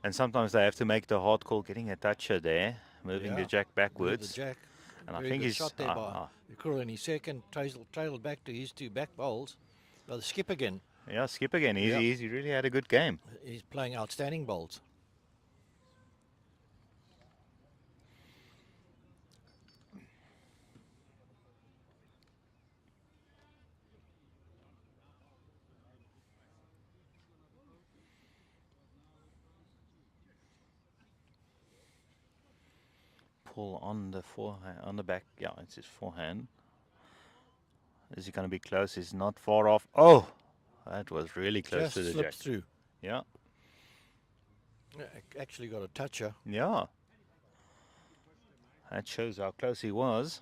and sometimes they have to make the hard call, getting a toucher there, moving the jack Move backwards. the jack. And I Very think good he's shot there by Ekurhuleni. Second trailed back to his 2 back bowls. The skip again. yeah, skip again. He really had a good game. He's playing outstanding bowls. Pull on the forehand, on the back. Yeah, it's his forehand. Is he going to be close? He's not far off. Oh, that was really close Just to the slipped jack. through. Yeah, Actually got a toucher. yeah. That shows how close he was.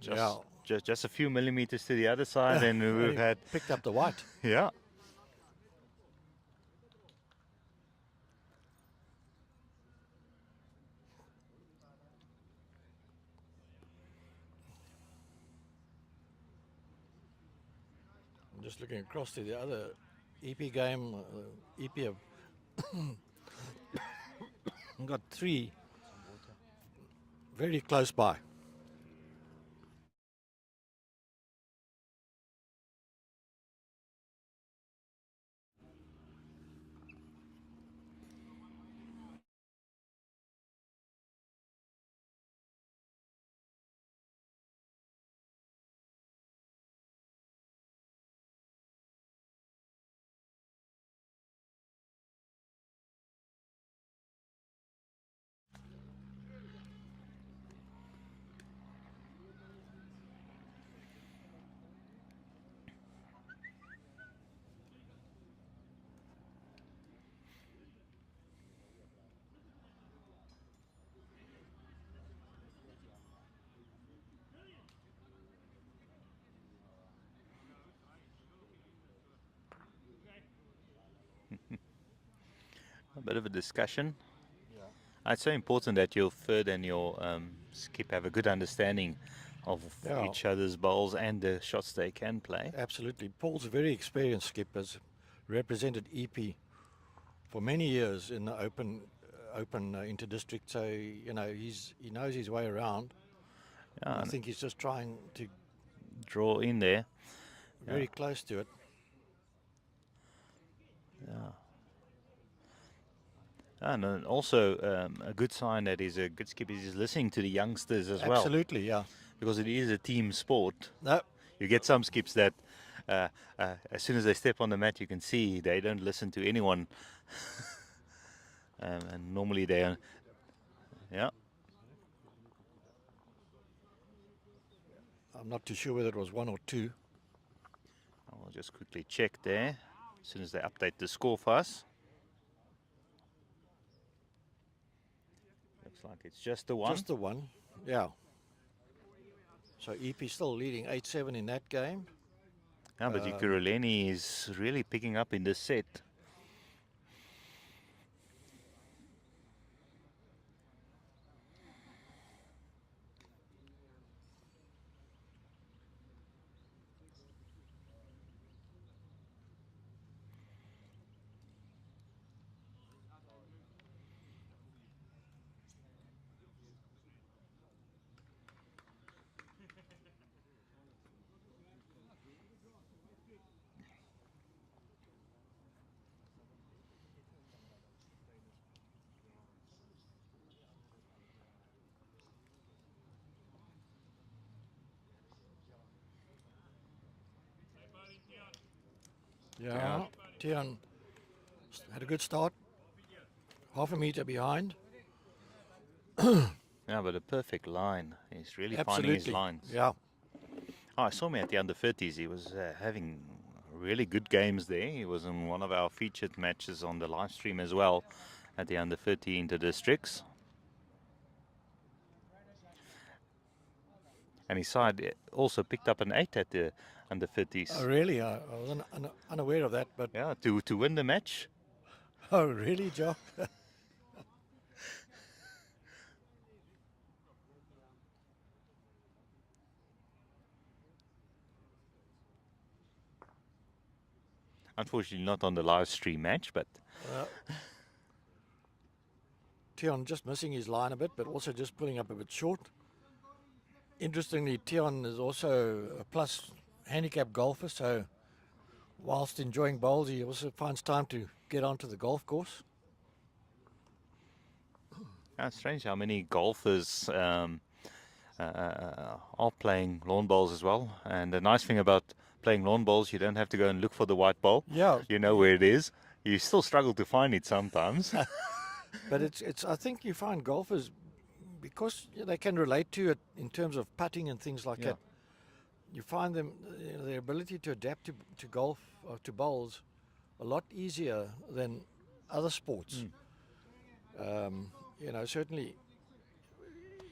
Just a few millimeters to the other side, and we've had picked up the white. yeah. I'm just looking across to the other EP game. EP have got 3 very close by. bit of a discussion. It's so important that your third and your skip have a good understanding of Yeah. each other's bowls and the shots they can play. Absolutely. Paul's a very experienced skip, has represented EP for many years in the open inter-district. So, you know, he knows his way around. Yeah, I and think he's just trying to draw in there. very close to it. Yeah. And also a good sign that he's a good skipper is he's listening to the youngsters as well. Absolutely, yeah. Because it is a team sport. No, You get some skips that as soon as they step on the mat, you can see they don't listen to anyone. And normally they are, yeah. I'm not too sure whether it was 1 or 2. I'll just quickly check there as soon as they update the score for us. Looks like it's just the one. Just the one, yeah. So EP still leading 8-7 in that game. Yeah, but Ekurhuleni is really picking up in this set. Yeah, Tian had a good start. Half a meter behind. Yeah, but a perfect line. He's really finding his Absolutely. lines. Yeah, Oh, I saw him at the under 30s. He was having really good games there. He was in one of our featured matches on the live stream as well at the under 30 inter-districts. And his side also picked up an 8 at the under 30s. oh, really? I was unaware of that, but Yeah, to win the match. oh, really, Jock? Unfortunately, not on the live stream match, but Tian just missing his line a bit, but also just pulling up a bit short. Interestingly, Tian is also a plus handicap golfer, so whilst enjoying bowls, he also finds time to get onto the golf course. yeah, it's strange how many golfers are playing lawn bowls as well. And the nice thing about playing lawn bowls, you don't have to go and look for the white ball. Yeah, You know where it is. You still struggle to find it sometimes. but it's. I think you find golfers, because they can relate to it in terms of putting and things like Yeah. that. You find them their ability to adapt to golf or to bowls a lot easier than other sports. You know, certainly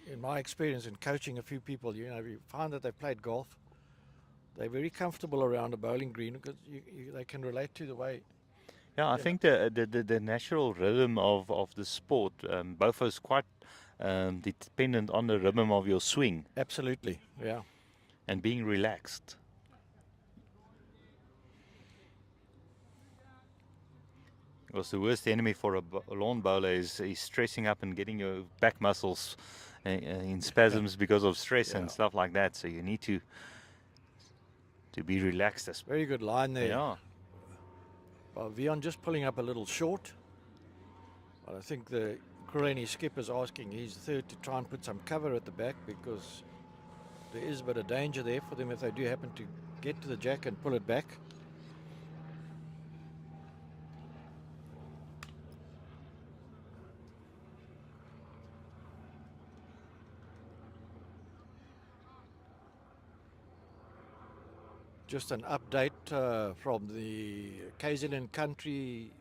in my experience in coaching a few people, you know, you find that they've played golf, they're very comfortable around a bowling green because they can relate to the way. Yeah, I think the natural rhythm of the sport, both is quite dependent on the rhythm of your swing Absolutely, yeah. and being relaxed. Because the worst enemy for a lawn bowler is stressing up and getting your back muscles in spasms because of stress Yeah. and stuff like that. So you need to be relaxed as Very good line there. Yeah. Vion just pulling up a little short. But I think the Ekurhuleni skip is asking his third to try and put some cover at the back because there is a bit of danger there for them if they do happen to get to the jack and pull it back. Just an update from the KZN Country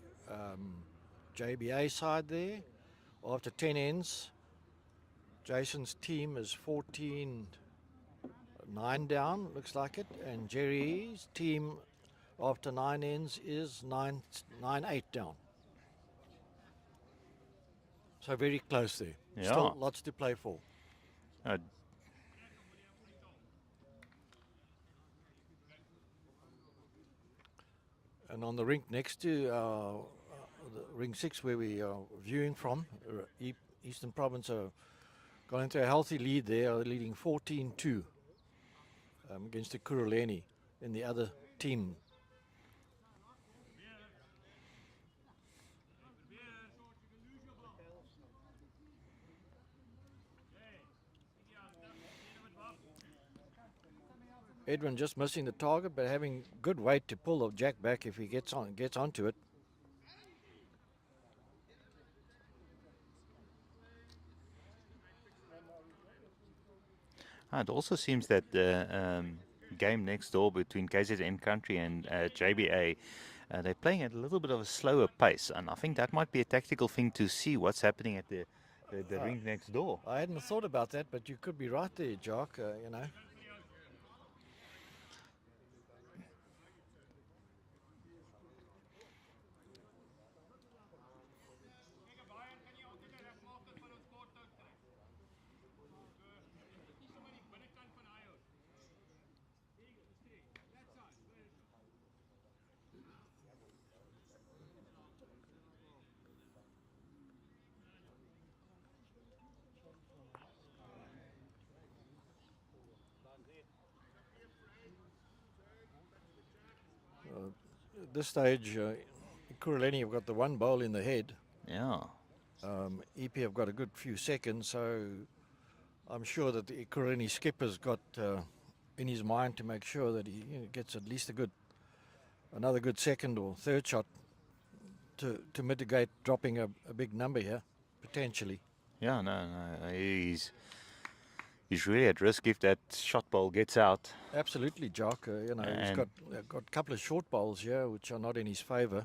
JBA side there. After 10 ends, Jason's team is 14-9 down, looks like it, and Jerry's team after 9 ends is 9-8 down. So very close there. Yeah. Still lots to play for. Uh, And on the rink next to the ring 6 where we are viewing from, Eastern Province are got into a healthy lead there, leading 14-2 against the Ekurhuleni in the other team. Edwin just missing the target, but having good weight to pull the jack back if he gets onto it. It also seems that the game next door between KZN Country and JBA, they're playing at a little bit of a slower pace, and I think that might be a tactical thing to see what's happening at the rink next door. I hadn't thought about that, but you could be right there, Jock. You know. At this stage, Ekurhuleni have got the one bowl in the head. Yeah. EP have got a good few seconds, so I'm sure that the Ekurhuleni skipper's got in his mind to make sure that he gets at least another good second or third shot to mitigate dropping a big number here, potentially. Yeah, no, he's really at risk if that shot ball gets out. Absolutely, Jock. He's got a couple of short bowls here which are not in his favour.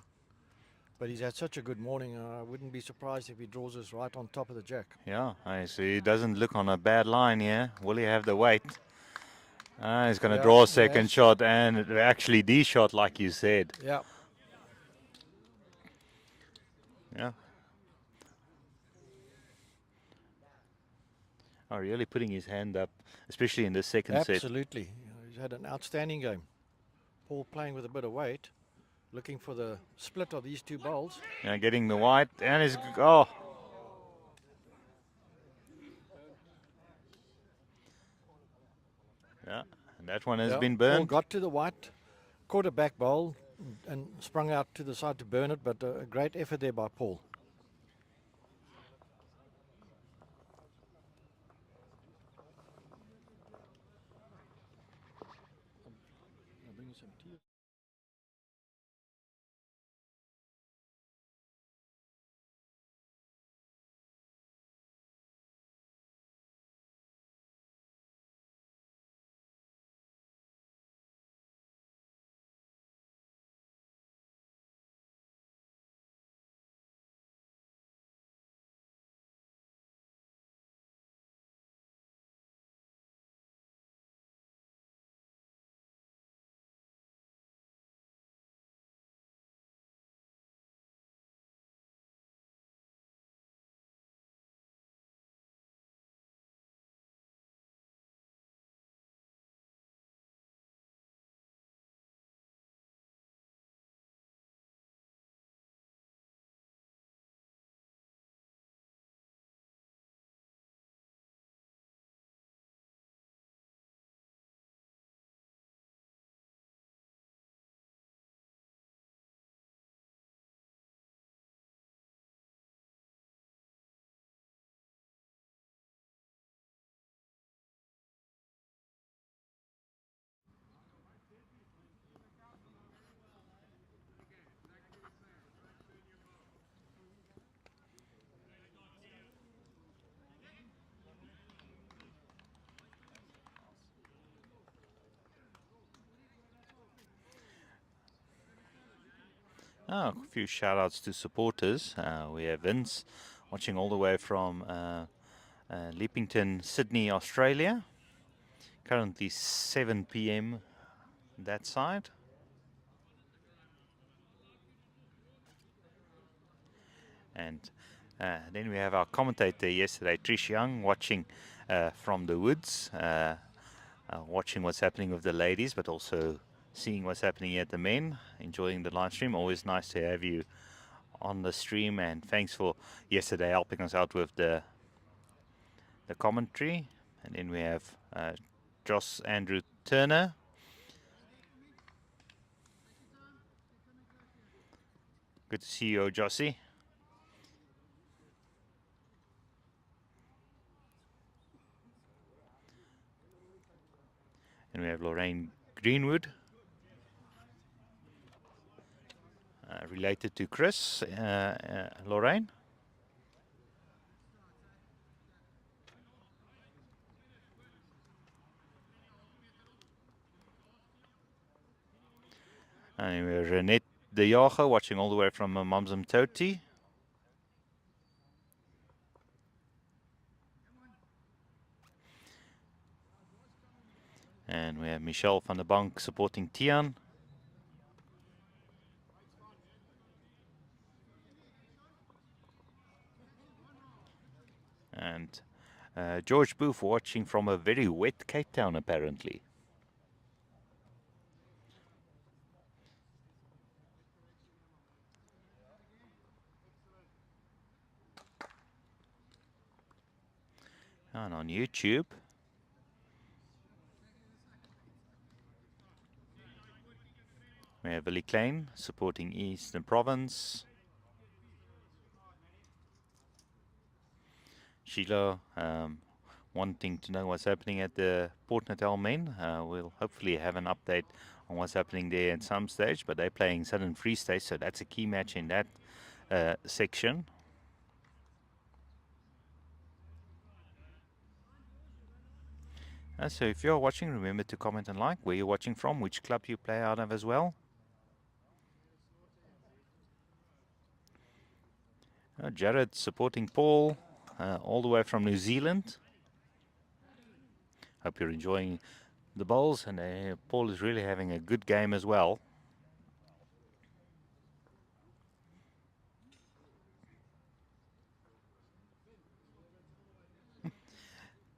But he's had such a good morning. I wouldn't be surprised if he draws us right on top of the jack. Yeah, so he doesn't look on a bad line here. Will he have the weight? He's going to draw a second shot, and actually the shot, like you said. Yeah. Yeah. Oh, really putting his hand up, especially in the second set. Absolutely. He's had an outstanding game. Paul playing with a bit of weight, looking for the split of these two bowls. Yeah, getting the white, and his Yeah, and that one has been Paul burned. got to the white, caught a back bowl, and sprung out to the side to burn it, but a great effort there by Paul. A few shout outs to supporters. We have Vince watching all the way from Leapington, Sydney, Australia. Currently 7 p.m. that side. And Then we have our commentator yesterday, Trish Young, watching from the woods, watching what's happening with the ladies, but also seeing what's happening at the men, enjoying the live stream. Always nice to have you on the stream, and thanks for yesterday helping us out with the commentary. And then we have Joss Andrew Turner. Good to see you, Jossie. And we have Lorraine Greenwood, related to Chris. Lorraine. And we have Renette De Jager watching all the way from Mumsum Toti. And we have Michelle van der Bank supporting Tian. And George Booth watching from a very wet Cape Town, apparently. And on YouTube, we have Billy Klein supporting Eastern Province. Sheila wanting to know what's happening at the Port Natal men. We'll hopefully have an update on what's happening there at some stage, but they're playing Southern Free State, so that's a key match in that section. So if you're watching, remember to comment and like where you're watching from, which club you play out of as well. Jared supporting Paul all the way from New Zealand. Hope you're enjoying the bowls, and Paul is really having a good game as well.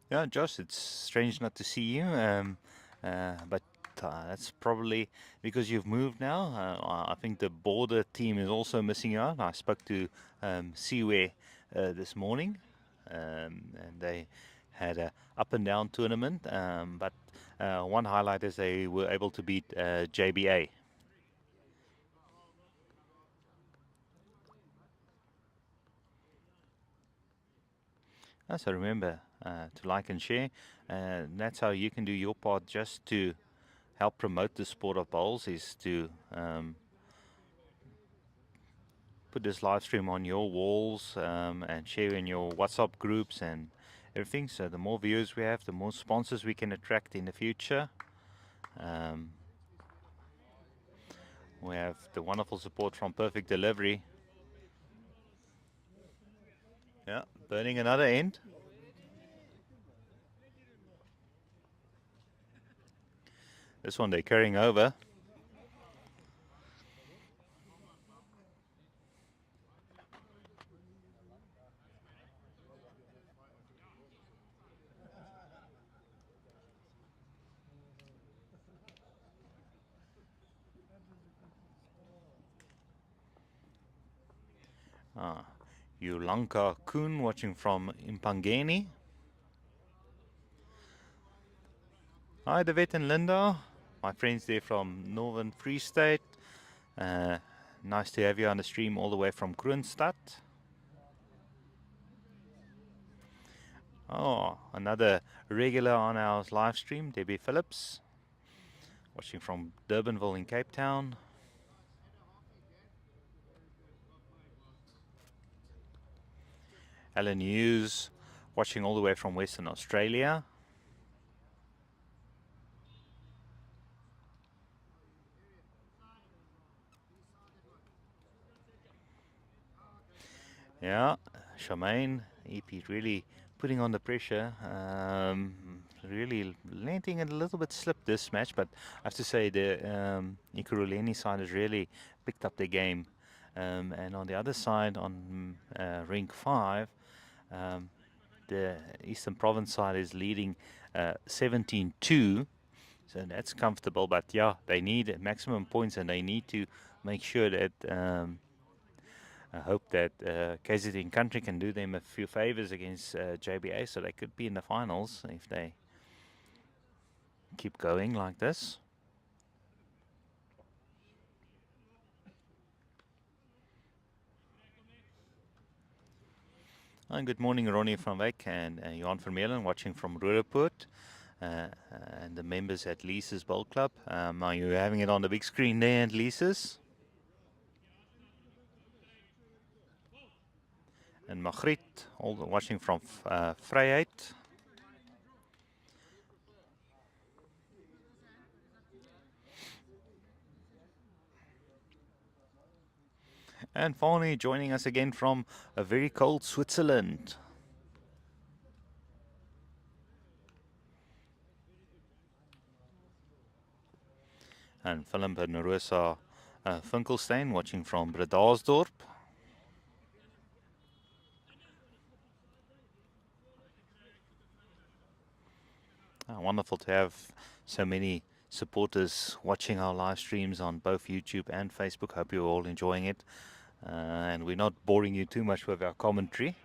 Yeah, Josh, it's strange not to see you, but that's probably because you've moved now. I think the border team is also missing you out. I spoke to Siwe this morning, and they had a up and down tournament, but one highlight is they were able to beat JBA. So remember to like and share. That's how you can do your part just to help promote the sport of bowls, is to put this live stream on your walls and share in your WhatsApp groups and everything. So the more viewers we have, the more sponsors we can attract in the future. We have the wonderful support from Perfect Delivery. Yeah, burning another end. This one they're carrying over. Yulanka Kuhn watching from Impangeni. Hi, David and Linda, my friends there from Northern Free State. Nice to have you on the stream all the way from Kroonstad. Oh, another regular on our live stream, Debbie Phillips, watching from Durbanville in Cape Town. Alan Hughes watching all the way from Western Australia. Yeah, Charmaine, EP really putting on the pressure, really letting it a little bit slip this match, but I have to say the Ekurhuleni side has really picked up their game And on the other side, on rink 5, the Eastern Province side is leading 17-2. So that's comfortable, but yeah, they need maximum points and they need to make sure that I hope that KZN Country can do them a few favors against JBA, so they could be in the finals if they keep going like this. Good morning, Ronnie from Wyk and Johan Vermeulen watching from Roodepoort. And the members at Lisa's Bowl Club. Are you having it on the big screen there at Lisa's? And Magriet, all watching from Vryheid. And finally joining us again from a very cold Switzerland. And Philip and Rosa Finkelstein watching from Bredasdorp. Wonderful to have so many supporters watching our live streams on both YouTube and Facebook. Hope you're all enjoying it. And we're not boring you too much with our commentary.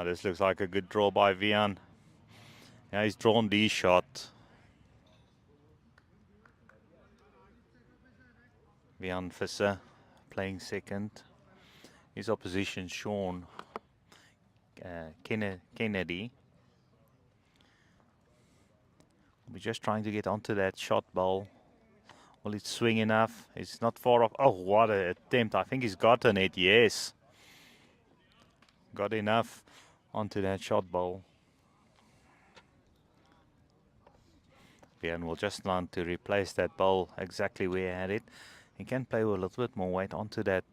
This looks like a good draw by Vian. Yeah, he's drawn the shot. Vian Visser playing second. His opposition, Sean Kennedy. We're just trying to get onto that shot ball. Will it swing enough? It's not far off. Oh, what an attempt. I think he's gotten it, yes. Got enough onto that shot ball. Vian will just learn to replace that ball exactly where he had it. He can play with a little bit more weight onto that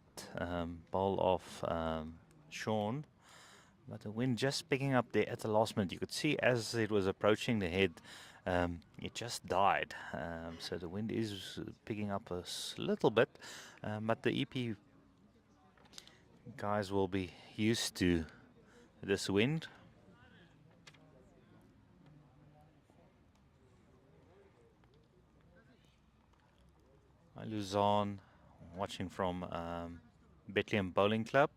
ball of Sean. But the wind just picking up there at the last minute. You could see as it was approaching the head, it just died. So the wind is picking up a little bit. But the EP guys will be used to this wind. Luzon watching from Bethlehem Bowling Club.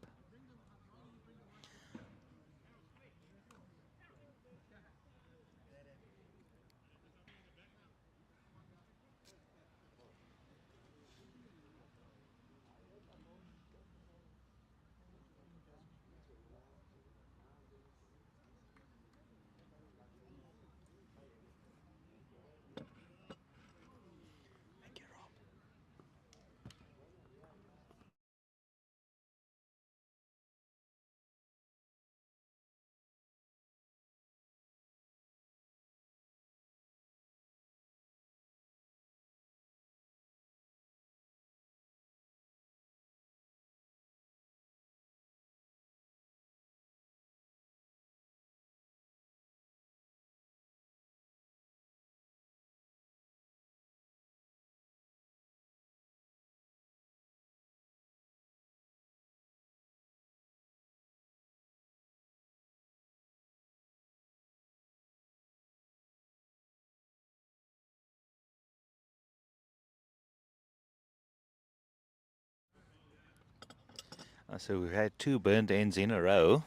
So we've had two burnt ends in a row.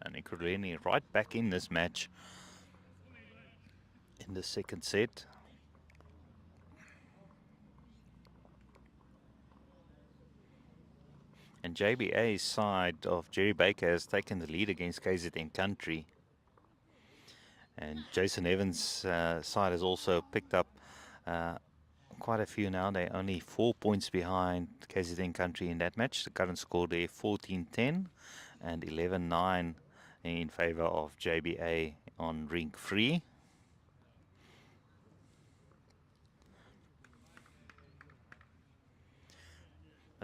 And Ekurhuleni right back in this match in the second set. And JBA's side of Jerry Baker has taken the lead against KZN Country. And Jason Evans' side has also picked up quite a few now. They're only 4 points behind KZN Country in that match. The current score there 14-10 and 11-9 in favor of JBA on rink 3.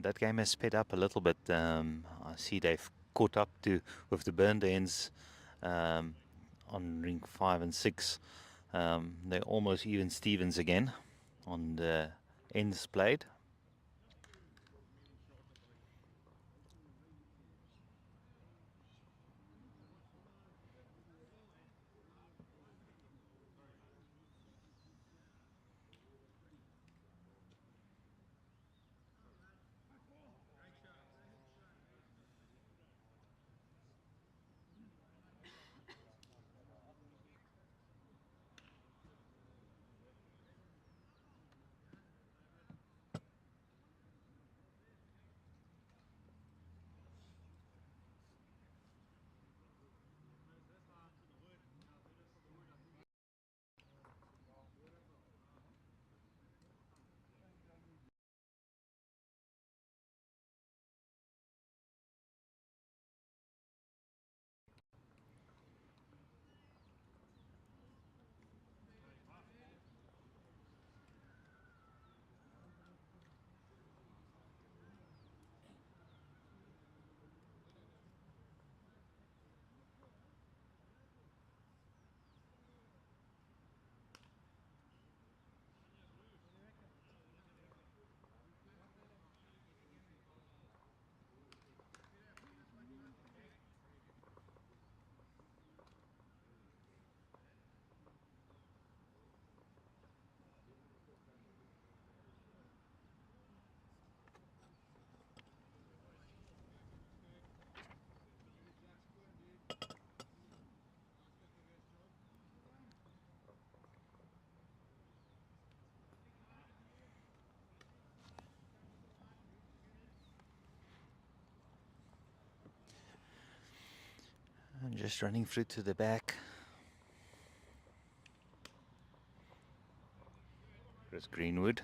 But that game has sped up a little bit. I see they've caught up to with the burned ends on ring 5 and 6. They're almost even Stevens again on the ends played. And just running through to the back. Chris Greenwood.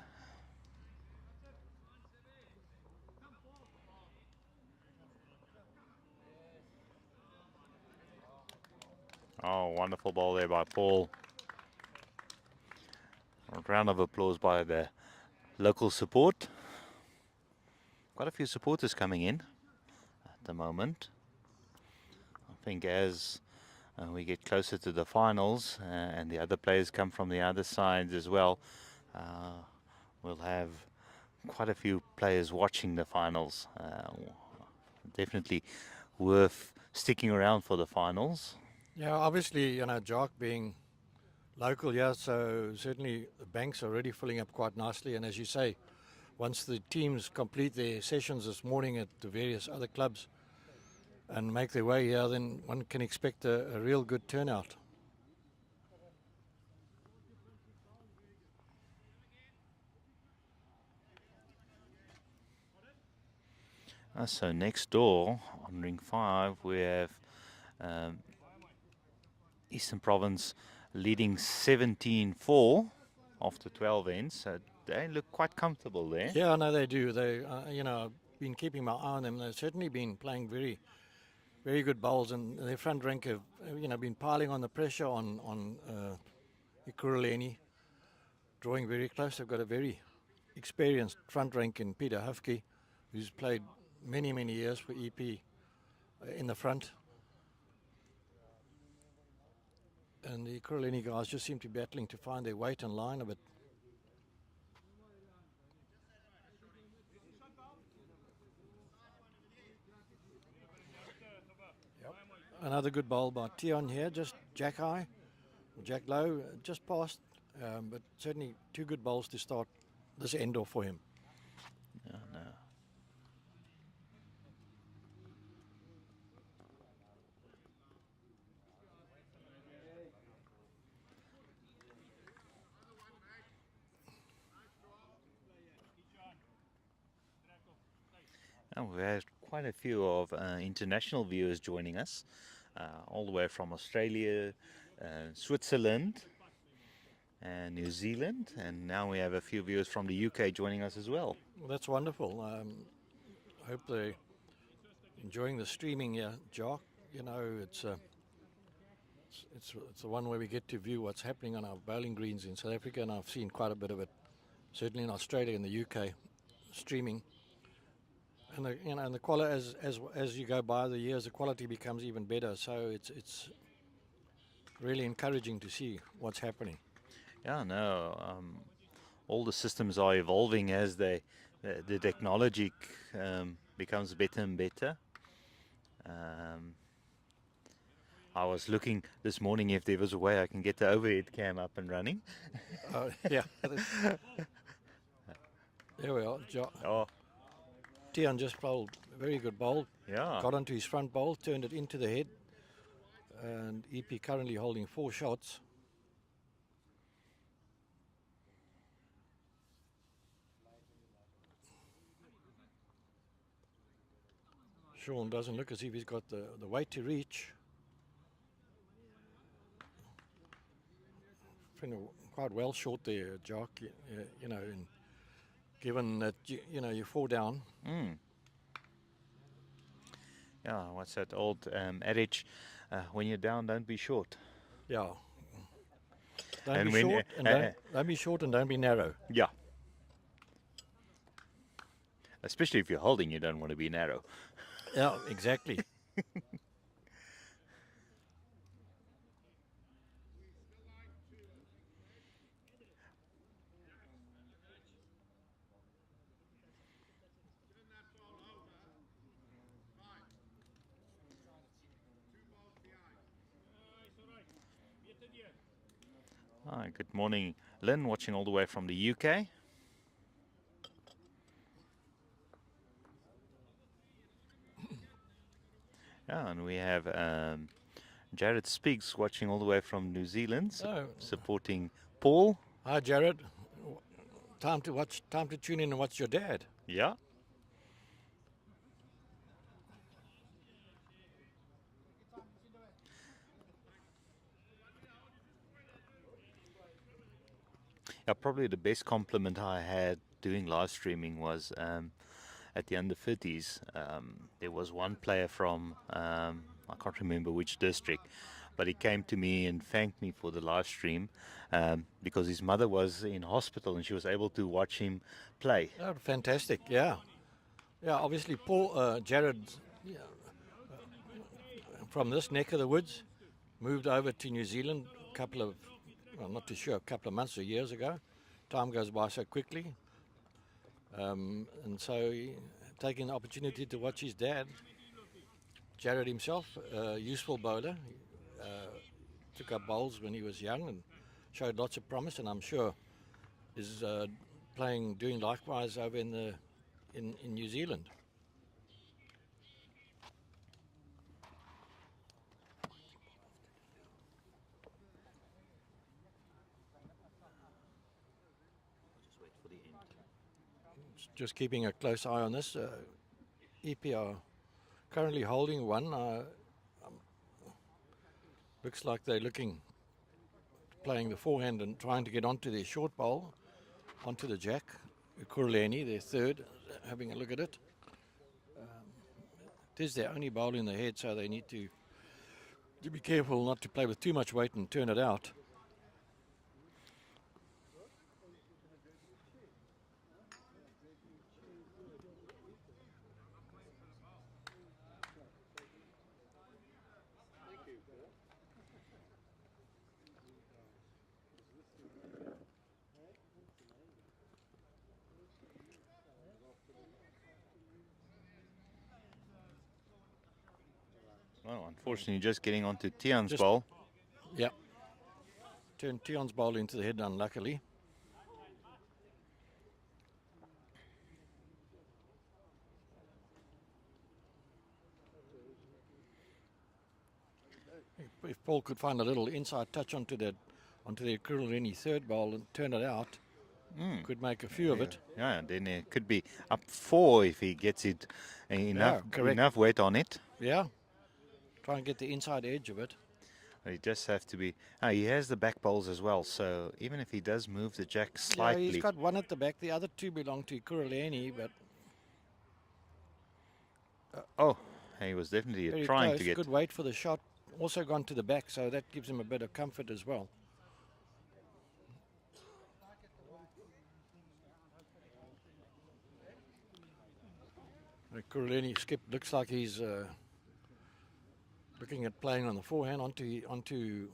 Oh, wonderful ball there by Paul. A round of applause by the local support. Quite a few supporters coming in at the moment. I think as we get closer to the finals and the other players come from the other sides as well, we'll have quite a few players watching the finals. Definitely worth sticking around for the finals. Yeah, obviously, you know, Jock being local, yeah, so certainly the banks are already filling up quite nicely. And as you say, once the teams complete their sessions this morning at the various other clubs and make their way here, then one can expect a real good turnout. So next door on ring 5 we have Eastern Province leading 17-4 after 12 ends. So they look quite comfortable there. Yeah, I know they do. They, you know, I've been keeping my eye on them. They've certainly been playing very, very good bowls, and their front rank have, you know, been piling on the pressure on Ekurhuleni, drawing very close. They've got a very experienced front rank in Peter Hufke, who's played many, many years for EP in the front. And the Ekurhuleni guys just seem to be battling to find their weight and line a bit. Yep. Another good bowl by Tion here, just jack high, or jack low, just past, but certainly two good bowls to start this end off for him. Yeah, no. And we had quite a few of international viewers joining us, all the way from Australia, Switzerland, and New Zealand, and now we have a few viewers from the UK joining us as well. Well, that's wonderful. I hope they're enjoying the streaming here, Jock. You know, it's the one where we get to view what's happening on our bowling greens in South Africa, and I've seen quite a bit of it, certainly in Australia and the UK, streaming. And and the quality as you go by the years, the quality becomes even better. So it's really encouraging to see what's happening. Yeah, no. All the systems are evolving as the technology becomes better and better. I was looking this morning if there was a way I can get the overhead cam up and running. Yeah. There we are. Oh, Tian just bowled a very good bowl. yeah. Got onto his front bowl, turned it into the head. And EP currently holding 4 shots. Sean doesn't look as if he's got the weight to reach. Quite well short there, Jock. You know, and given that you fall down. Yeah, what's that old adage? When you're down, don't be short. Yeah. Don't And be when, short and don't be short and don't be narrow. Yeah. Especially if you're holding, you don't want to be narrow. Yeah, exactly. Hi, good morning, Lynn, watching all the way from the UK. Yeah, and we have Jared Speaks watching all the way from New Zealand, supporting Paul. Hi, Jared. Time to tune in and watch your dad. Yeah. Yeah, probably the best compliment I had doing live streaming was at the under 50s. There was one player from, I can't remember which district, but he came to me and thanked me for the live stream because his mother was in hospital and she was able to watch him play. Oh, fantastic, yeah. Yeah, obviously Jared, from this neck of the woods, moved over to New Zealand a couple of, well, not too sure, a couple of months or years ago. Time goes by so quickly. And so taking the opportunity to watch his dad, Jared himself, a useful bowler, took up bowls when he was young and showed lots of promise, and I'm sure is doing likewise over in New Zealand. Just keeping a close eye on this. EP are currently holding one. Looks like they're playing the forehand and trying to get onto their short bowl, onto the jack. Ekurhuleni, their third, having a look at it. It is their only bowl in the head, so they need to be careful not to play with too much weight and turn it out. Well, unfortunately, just getting onto Tian's bowl. Yeah. Turned Tian's bowl into the head, unluckily. If Paul could find a little inside touch onto the Ekurhuleni third bowl and turn it out, could make a few of it. Yeah, then it could be up 4 if he gets it enough weight on it. Yeah. Try and get the inside edge of it. He just have to be. He has the back bowls as well, so even if he does move the jack slightly. Yeah, he's got one at the back. The other two belong to Ekurhuleni, but he was definitely very trying close. to get. Good weight for the shot. Also gone to the back, so that gives him a bit of comfort as well. Ekurhuleni skip looks like he's looking at playing on the forehand onto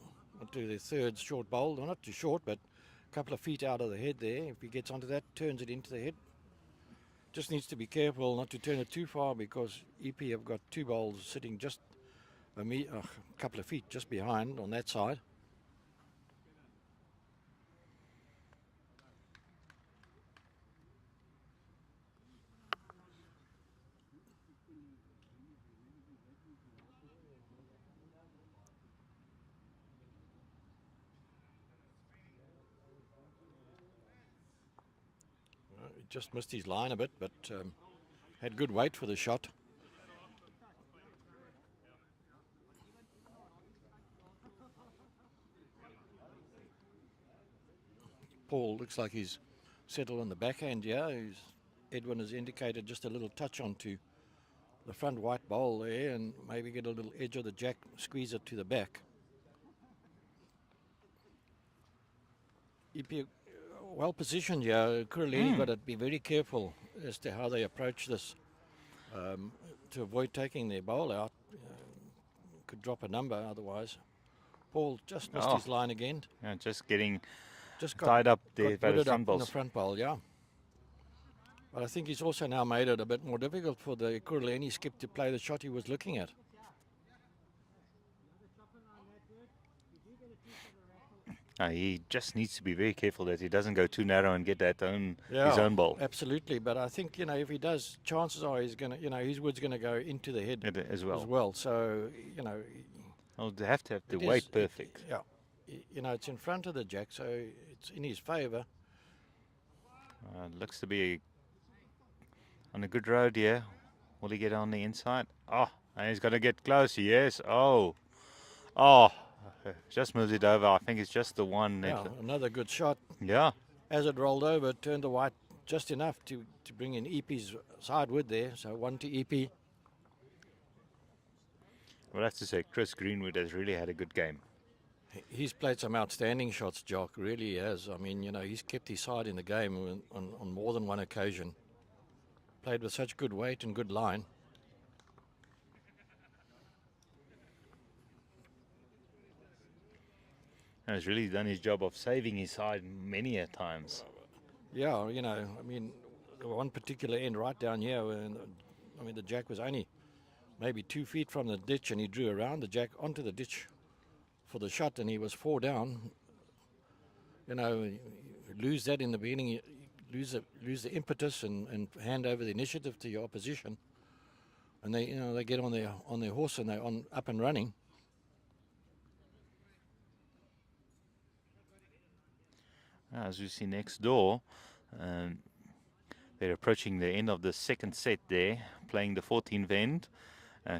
the third short bowl. Well, not too short, but a couple of feet out of the head there. If he gets onto that, turns it into the head. Just needs to be careful not to turn it too far because EP have got two bowls sitting just a couple of feet just behind on that side. He just missed his line a bit, but had good weight for the shot. Paul looks like he's settled on the backhand here. Edwin has indicated just a little touch onto the front white bowl there and maybe get a little edge of the jack, squeeze it to the back. EP well positioned here. Ekurhuleni got to be very careful as to how they approach this to avoid taking their bowl out. Could drop a number otherwise. Paul just missed his line again. Yeah, just getting Just tied up there by the rooted front up in the balls. front bowl, yeah. But I think he's also now made it a bit more difficult for the Ekurhuleni skip to play the shot he was looking at. He just needs to be very careful that he doesn't go too narrow and get his Yeah, own ball absolutely. But I think, if he does, chances are he's going to, his wood's going to go into the head as well. as well. So, Well, they have to have the it weight is- perfect. Yeah. It's in front of the jack, so it's in his favour. Looks to be on a good road here. Will he get on the inside? Oh, and he's going to get close. Yes. Oh. Just moves it over. I think it's just the one. Yeah, another good shot. Yeah. As it rolled over, turned the white just enough to bring in EP's side wood there. So 1 to EP. Well, that's to say, Chris Greenwood has really had a good game. He's played some outstanding shots, Jock, really he has. I mean, he's kept his side in the game on more than one occasion. Played with such good weight and good line. And he's really done his job of saving his side many a times. Yeah, I mean, the one particular end right down here, the jack was only maybe 2 feet from the ditch and he drew around the jack onto the ditch for the shot and he was 4 down. You lose that in the beginning, you lose the impetus and hand over the initiative to your opposition. And they get on their horse and they're up and running. As you see next door, they're approaching the end of the second set there, playing the 14th end.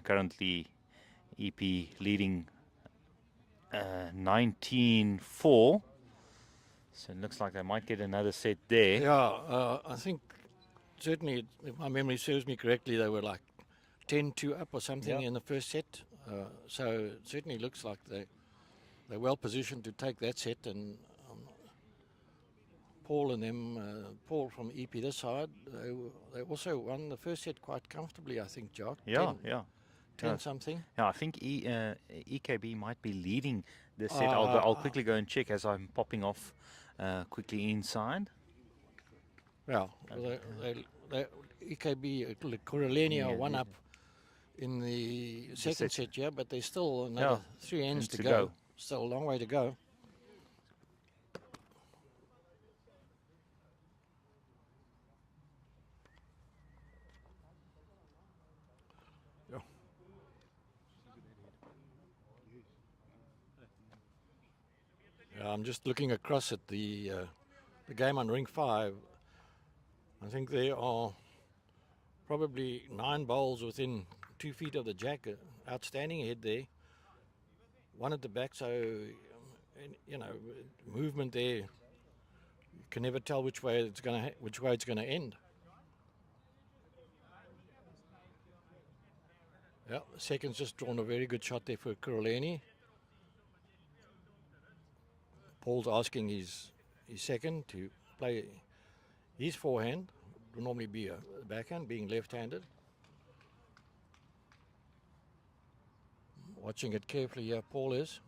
Currently, EP leading 19-4. So it looks like they might get another set there. Yeah, I think certainly, if my memory serves me correctly, they were like 10-2 up or something in the first set. So it certainly looks like they're well positioned to take that set. And Paul and them, Paul from EP this side, they also won the first set quite comfortably, I think, Jock. 10 something. Yeah, I think EKB might be leading the set. I'll quickly go and check as I'm popping off quickly inside. Yeah, EKB, Ekurhuleni are 1 up in the second set, yeah, but there's still another 3 ends to go. Still a long way to go. I'm just looking across at the game on ring 5. I think there are probably 9 bowls within 2 feet of the jack. Outstanding head there. 1 at the back, so movement there. You can never tell which way it's going to end. Yeah, second's just drawn a very good shot there for Ekurhuleni. Paul's asking his second to play his forehand. Would normally be a backhand, being left-handed. Watching it carefully here, Paul is.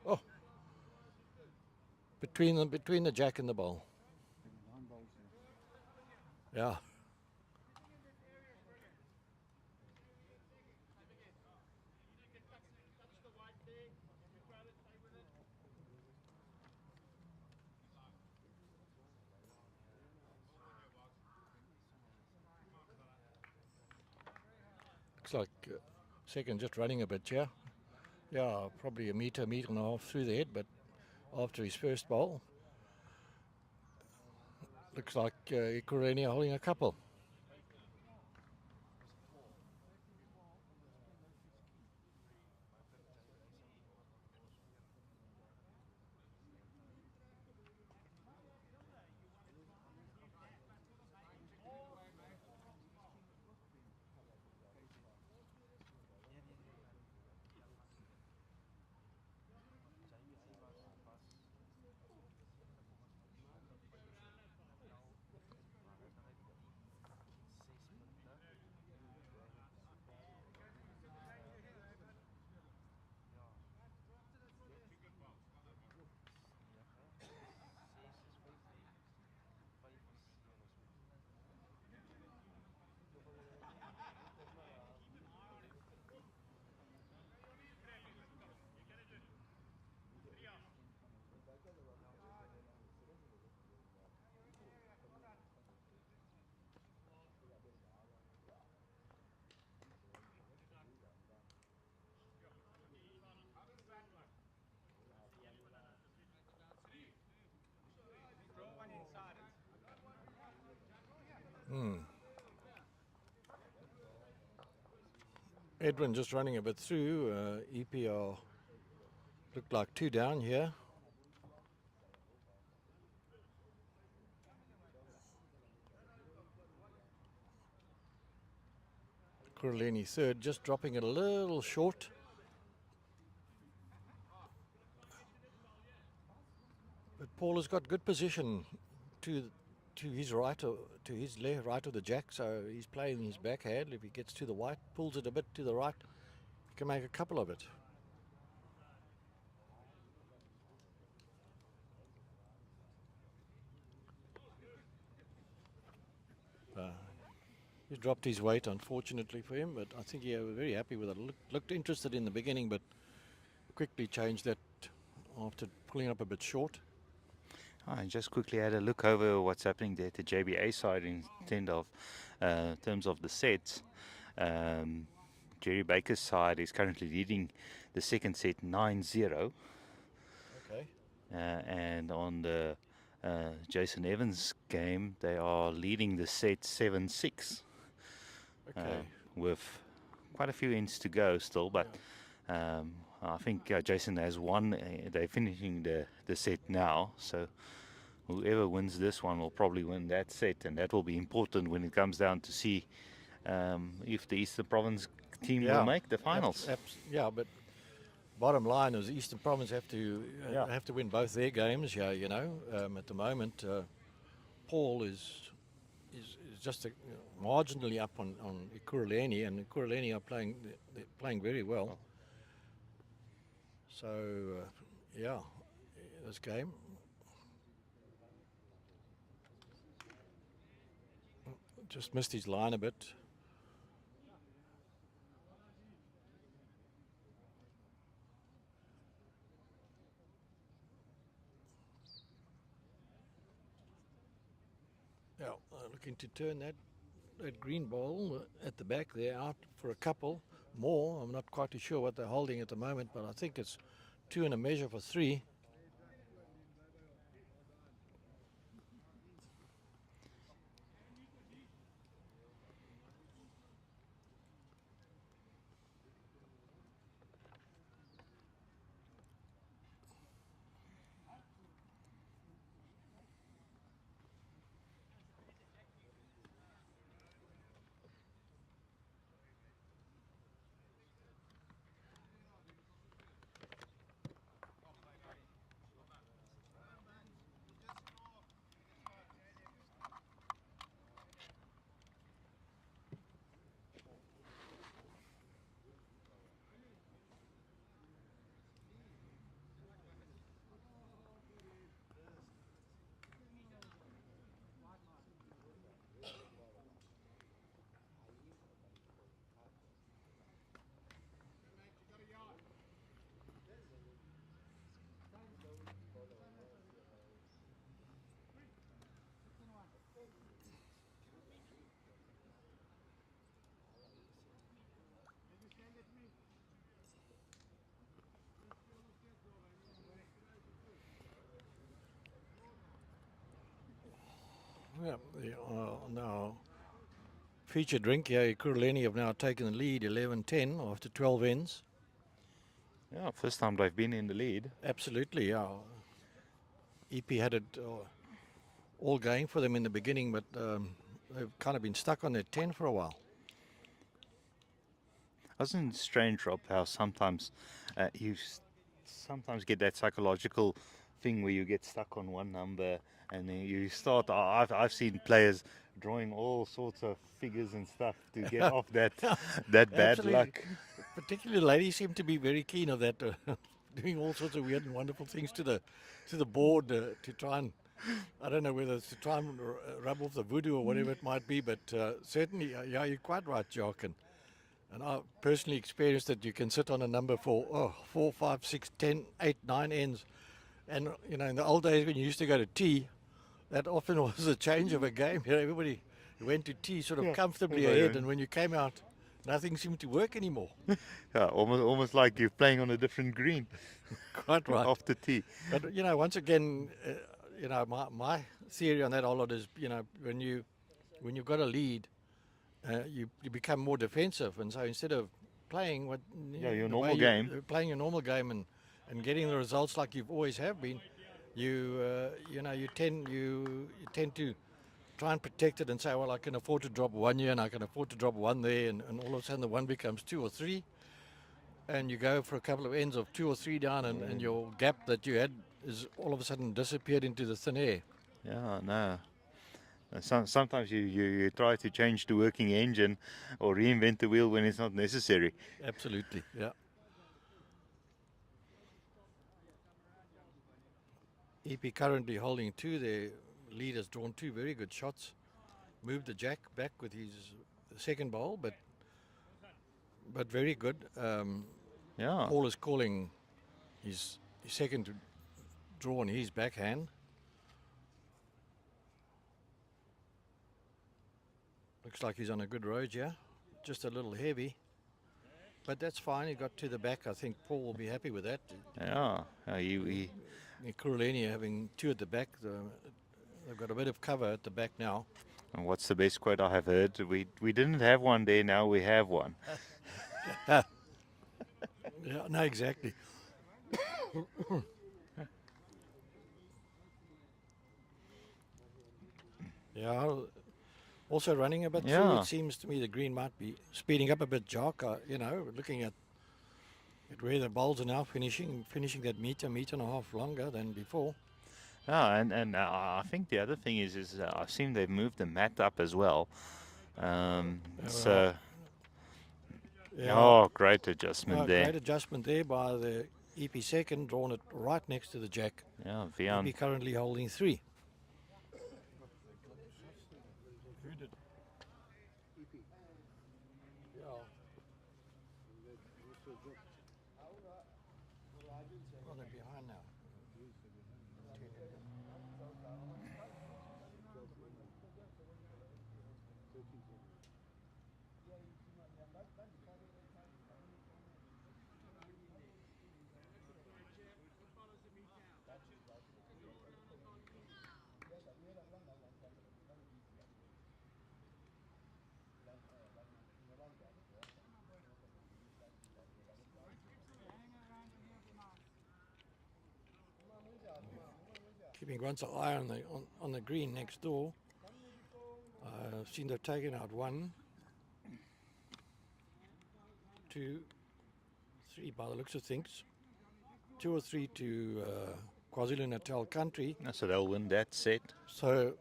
Oh, between the jack and the bowl. Yeah. Looks like second just running a bit, yeah. Yeah, probably a meter and a half through the head, but after his first bowl. Looks like Ekurhuleni are holding a couple. Edwin just running a bit through. EPR looked like 2 down here. Ekurhuleni third, just dropping it a little short. But Paul has got good position to his right, or to his left, right of the jack, so he's playing his backhand. If he gets to the white, pulls it a bit to the right, he can make a couple of it. He's dropped his weight, unfortunately for him, but I think he was very happy with it. Looked interested in the beginning, but quickly changed that after pulling up a bit short. I just quickly had a look over what's happening there at the JBA side in terms of the sets. Jerry Baker's side is currently leading the second set 9-0. Okay. And on the Jason Evans game, they are leading the set 7-6. Okay. With quite a few ends to go still, but I think Jason has won. They're finishing the set now, so whoever wins this one will probably win that set, and that will be important when it comes down to see if the Eastern Province team will make the finals. But bottom line is Eastern Province have to win both their games. Yeah, you know, at the moment, Paul is just marginally up on Ekurhuleni, and Ekurhuleni are playing very well. So this game. Just missed his line a bit. Yeah, looking to turn that green ball at the back there out for a couple more. I'm not quite too sure what they're holding at the moment, but I think it's 2 and a measure for 3. Yeah, now featured drink here, Ekurhuleni have now taken the lead 11-10 after 12 ends. Yeah, first time they've been in the lead. Absolutely, yeah. EP had it all going for them in the beginning, but they've kind of been stuck on their 10 for a while. Wasn't it strange, Rob, how sometimes you sometimes get that psychological thing where you get stuck on one number and then you start. I've seen players drawing all sorts of figures and stuff to get off that bad Absolutely. luck. Particularly ladies seem to be very keen of that, doing all sorts of weird and wonderful things to the board to try and, I don't know whether it's to try and rub off the voodoo or whatever it might be, but certainly, yeah, you're quite right, Jock. And I personally experienced that you can sit on a number for 4, 5, 6, 10, 8, 9 ends. And, you know, in the old days when you used to go to tea, that often was a change of a game. You know, everybody went to tea sort of comfortably ahead, and when you came out, nothing seemed to work anymore. Yeah, almost like you're playing on a different green. Quite right. After tea. But, you know, once again, you know, my theory on that whole lot is, you know, when you've got a lead, you become more defensive, and so instead of playing your normal game, playing your normal game and getting the results like you've always have been, you tend to try and protect it and say, well, I can afford to drop one here and I can afford to drop one there, and all of a sudden the one becomes 2 or 3, and you go for a couple of ends of 2 or 3 down, and your gap that you had is all of a sudden disappeared into the thin air. Yeah, no. Sometimes you try to change the working engine or reinvent the wheel when it's not necessary. Absolutely, yeah. EP currently holding 2. Their lead has drawn 2 very good shots. Moved the jack back with his second bowl, but very good. Yeah. Paul is calling his second draw on his backhand. Looks like he's on a good road, yeah. Just a little heavy. But that's fine. He got to the back. I think Paul will be happy with that. Yeah. He Ekurhuleni having 2 at the back. They've got a bit of cover at the back now. And what's the best quote I have heard? We didn't have one there, now we have one. Yeah, no, exactly. Yeah, also running a bit through. It seems to me the green might be speeding up a bit, Jock. You know, looking at where the bowls are now finishing that meter and a half longer than before. Yeah, and I think the other thing is I've seen they've moved the mat up as well. So, great adjustment there. Great adjustment there by the EP second, drawn it right next to the jack. Yeah, Vian. EP currently holding 3. Keeping one's eye on the green next door. I've seen they've taken out 1, 2, 3 by the looks of things. 2 or 3 to KwaZulu-Natal country. So they'll win that set. So,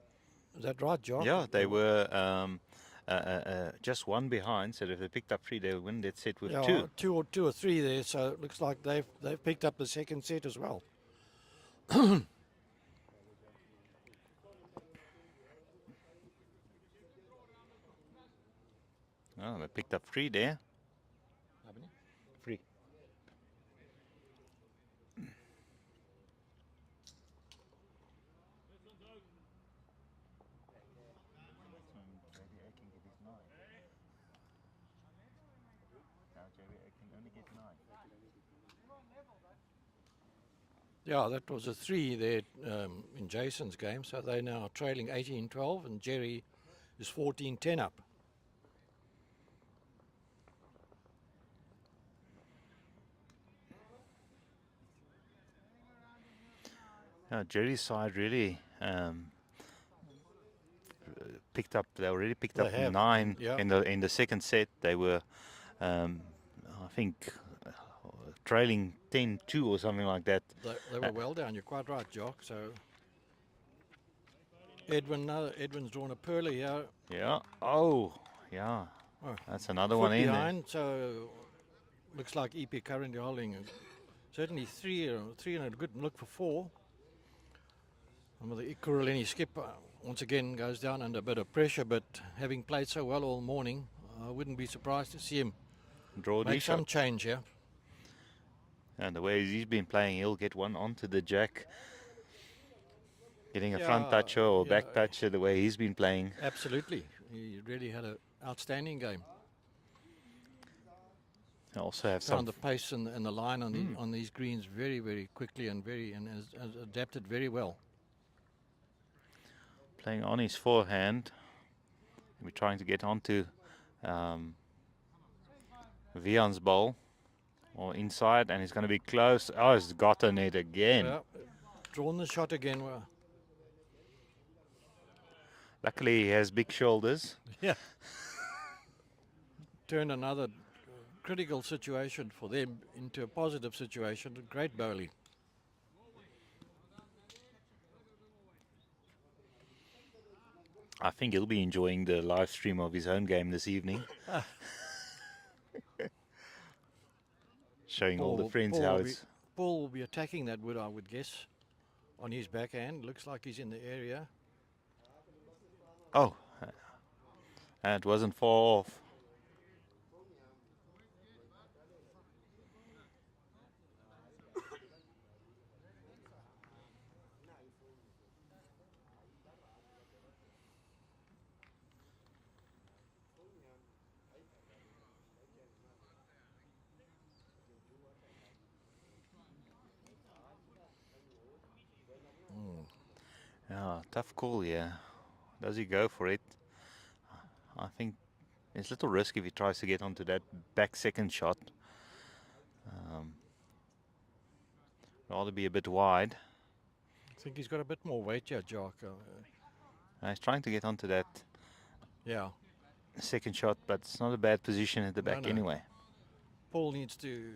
is that right, John? Yeah, they were just 1 behind, so if they picked up 3, they'll win that set with 2. 2 or 3 there, so it looks like they've picked up the second set as well. Oh, they picked up 3 there. 3. Yeah, that was a 3 there in Jason's game. So they're now trailing 18-12 and Jerry is 14-10 up. Yeah, Jerry's side really picked up. They already picked They up have, 9 yeah. in the second set. They were, I think, trailing 10-2 or something like that. They were well down. You're quite right, Jock. So Edwin's drawn a pearler here. Yeah. Oh, yeah. Oh, That's another foot one in there. behind. So looks like EP currently holding certainly 3 and a good look for 4. And the Ekurhuleni skipper once again goes down under a bit of pressure, but having played so well all morning, I wouldn't be surprised to see him Draw make these some shots. change here. And the way he's been playing, he'll get one onto the jack. Getting a front Yeah, toucher or yeah. back toucher the way he's been playing. Absolutely. He really had an outstanding game. I also have Found some the pace and the line on these greens very, very quickly and has adapted very well. playing on his forehand. We're trying to get onto Vian's ball or inside, and he's going to be close. Oh, he's gotten it again. Yeah, drawn the shot again. Well, Luckily, he has big shoulders. yeah. Turned another critical situation for them into a positive situation. Great bowling. I think he'll be enjoying the live stream of his own game this evening. Showing all the friends how it's... Paul will be attacking that wood, I would guess, on his backhand. Looks like he's in the area. Oh, and it wasn't far off. Yeah, tough call, yeah. Does he go for it? I think it's a little risk if he tries to get onto that back second shot. Rather be a bit wide. I think he's got a bit more weight here, Jock. He's trying to get onto that Yeah. second shot, but it's not a bad position at the back no. anyway. Paul needs to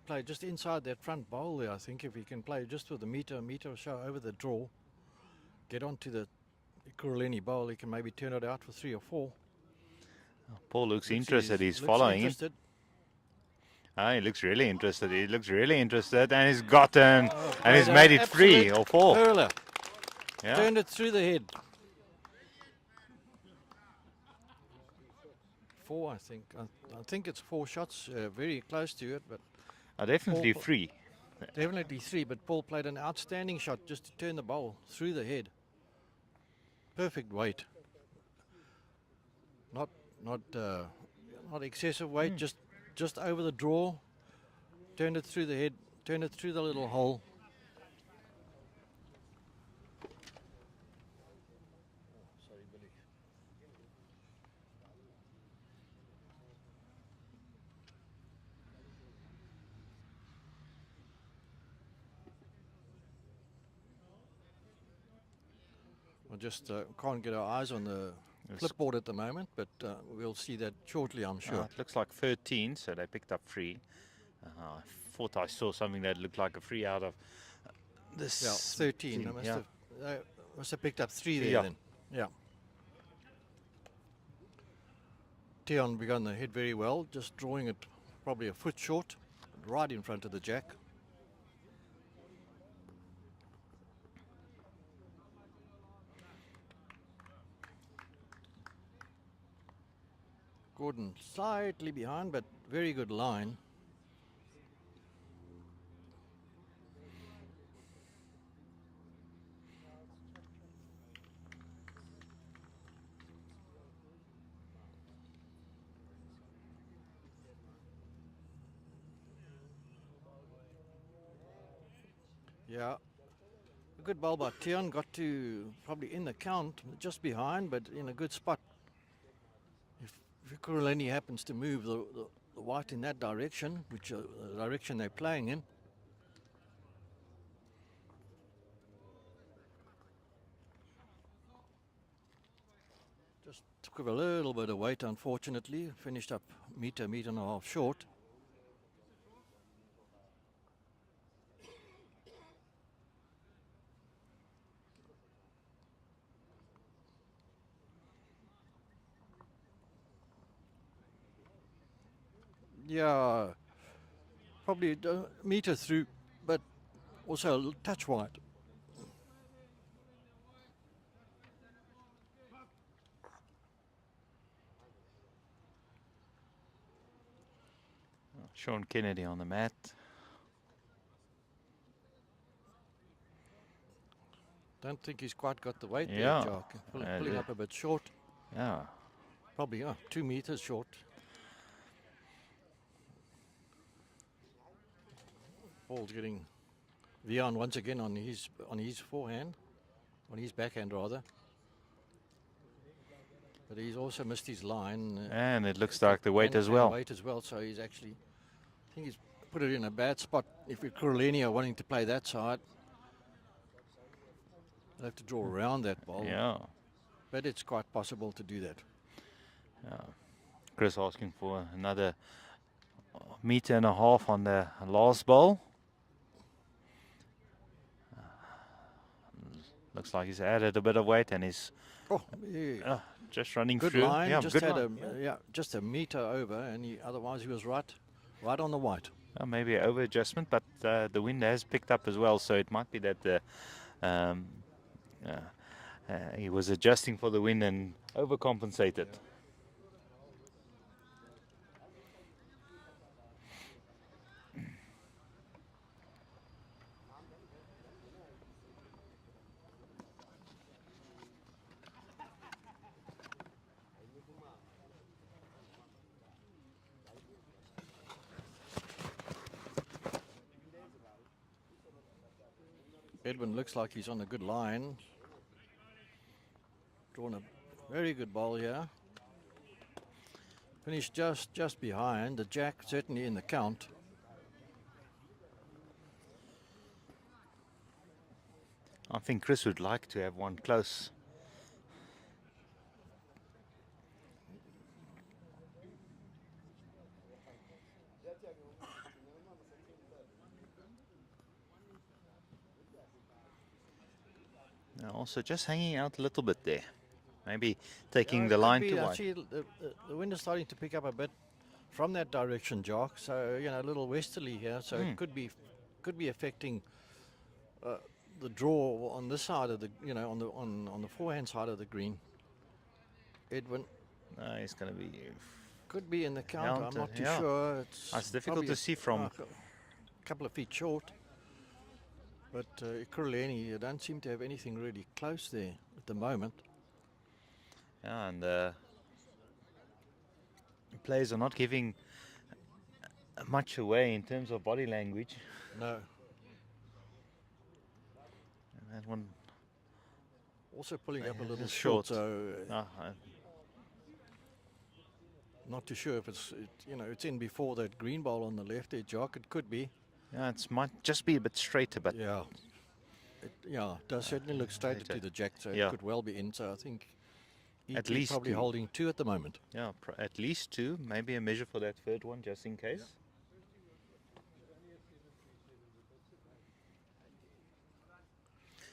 play just inside that front bowl there. I think if he can play just with a meter or so over the draw, get onto the Ekurhuleni bowl, he can maybe turn it out for 3 or 4. Paul looks interested. He's following him. He looks really interested. He looks really interested, and he's gotten, and he's made it 3 or 4. Hurler. Yeah. Turned it through the head. 4, I think. I think it's 4 shots, very close to it, but Definitely Paul- 3. definitely 3. But Paul played an outstanding shot just to turn the bowl through the head. Perfect weight. Not excessive weight, just over the draw. Turned it through the head, turned it through the little hole. Sorry, Billy. We just can't get our eyes on the clipboard at the moment, but we'll see that shortly, I'm sure. It looks like 13, so they picked up 3. I thought I saw something that looked like a free out of this. Yeah, 13. team, They must have picked up 3 there Yeah. then. Yeah. Theon begun the head very well, just drawing it probably a foot short, right in front of the jack. Gordon slightly behind, but very good line. Yeah. A good ball by Tian, got to probably in the count, just behind, but in a good spot. If Ekurhuleni happens to move the white in that direction, which the direction they're playing in, just took a little bit of weight, unfortunately. Finished up meter and a half short. Yeah, probably a meter through, but also a little touch wide. Sean Kennedy on the mat. Don't think he's quite got the weight Yeah. there, Jock. Pulling up a bit short. Yeah. Probably 2 meters short. Ball's getting Vian once again on his forehand, on his backhand rather. But he's also missed his line. And it looks like the weight and- as and well. Weight as well. So he's actually, I think he's put it in a bad spot. If Ekurhuleni are wanting to play that side, they'll have to draw around that ball. Yeah. But it's quite possible to do that. Yeah. Chris asking for another meter and a half on the last ball. Looks like he's added a bit of weight and he's Oh, yeah. just running Good through. line, Yeah, just good had line. just a meter over, and otherwise he was right on the white. Maybe an over adjustment, but the wind has picked up as well, so it might be that he was adjusting for the wind and overcompensated. Edwin looks like he's on a good line. Drawn a very good ball here. Finished just behind. The jack certainly in the count. I think Chris would like to have one close. Also just hanging out a little bit there. Maybe taking the line too wide. Actually, the wind is starting to pick up a bit from that direction, Jock. So a little westerly here. So it could be affecting the draw on this side of the on the forehand side of the green. Edwin He's going to be. could be in the counter. I'm not too yeah. sure. It's difficult probably to see from. a couple of feet short. But Ekurhuleni don't seem to have anything really close there at the moment. Yeah, and players are not giving much away in terms of body language. No. And that one Also pulling up a little short. short, so uh, not too sure if it's in before that green ball on the left there, Jock. It could be. yeah, it might just be a bit straighter, but Yeah. It does certainly look straighter later. to the jack, so Yeah. it could well be in. So I think At ET least probably two. holding 2 at the moment. yeah, at least 2, maybe a measure for that third one just in case.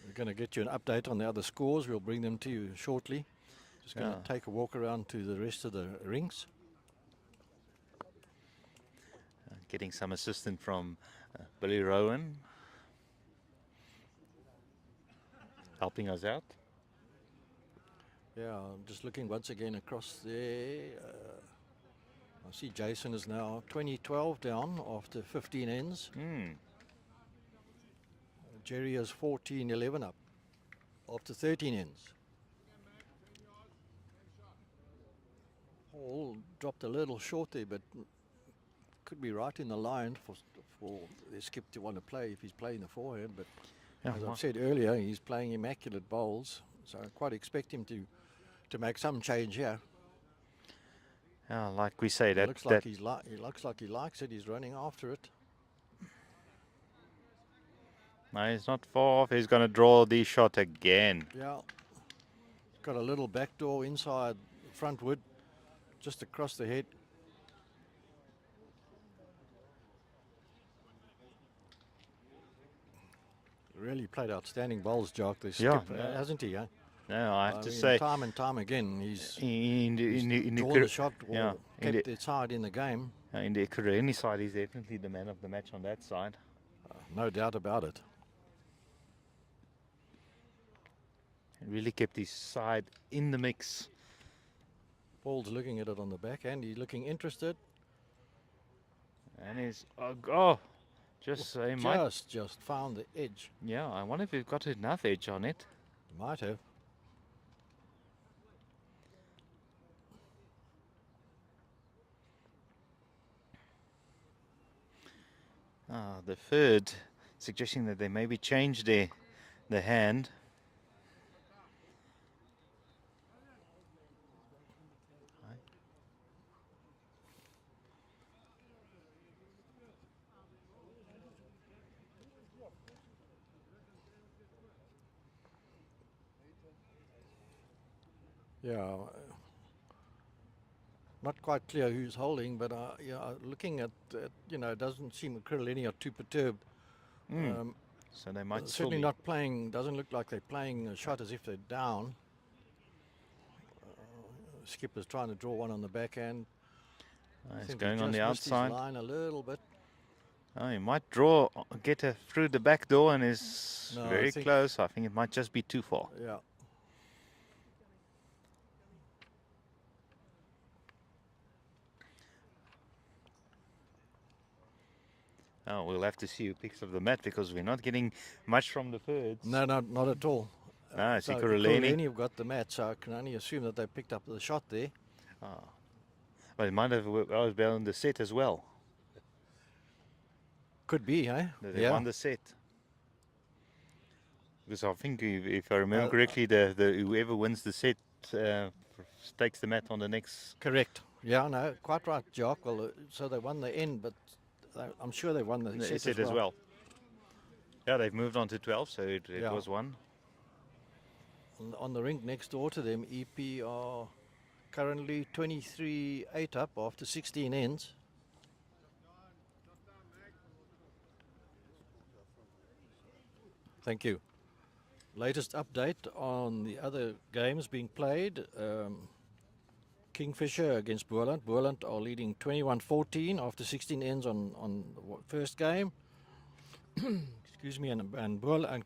We're going to get you an update on the other scores. We'll bring them to you shortly. Just going to Yeah. take a walk around to the rest of the rings. Getting some assistance from Billy Rowan, helping us out. Yeah, I'm just looking once again across there. I see Jason is now 20-12 down after 15 ends. Jerry is 14-11 up after 13 ends. Paul dropped a little short there, but could be right in the line for the skip to want to play if he's playing the forehand. But Yeah, as well, I've said earlier, he's playing immaculate bowls, so I quite expect him to make some change here. yeah, like we say, It that looks like he looks like he likes it. He's running after it. no, he's not far off. He's going to draw the shot again. Yeah, got a little back door inside the front wood, just across the head. Really played outstanding bowls, Jock. This Yeah, skip, yeah. hasn't he? No, I have to mean, say, time and time again, he's in the drawn the shot or yeah, in kept it side in the game. in the Ekurhuleni side, he's definitely the man of the match on that side. No doubt about it. He really kept his side in the mix. Paul's looking at it on the backhand. He's looking interested. And he's he might. Just found the edge. Yeah, I wonder if he's got enough edge on it. Might have. The third suggesting that they maybe change the hand. Yeah. Not quite clear who's holding, but yeah, looking at it doesn't seem Ekurhuleni are too perturbed. So they might Certainly still not playing. Doesn't look like they're playing a shot as if they're down. Skipper's trying to draw one on the backhand. He's Think going he on the just missed his outside. line a little bit. Oh, he might get through the back door and is No, I very think- close. I think it might just be too far. Yeah. Oh, we'll have to see who picks up the mat because we're not getting much from the thirds. No, not at all. No, it's So Ekurhuleni. have got the match, so I can only assume that they picked up the shot there. But it might have well been on the set as well. Could be, eh? That they won the set. Because I think if I remember correctly, the whoever wins the set takes the mat on the next. Correct. Yeah, no, quite right, Jock. Well, so they won the end, but I'm sure they won the set as well. Yeah, they've moved on to 12, so it Yeah. was one. On the rink next door to them, EP are currently 23-8 up after 16 ends. Thank you. Latest update on the other games being played. Kingfisher against Boerland. Boerland are leading 21-14 after 16 ends on the first game. Excuse me, and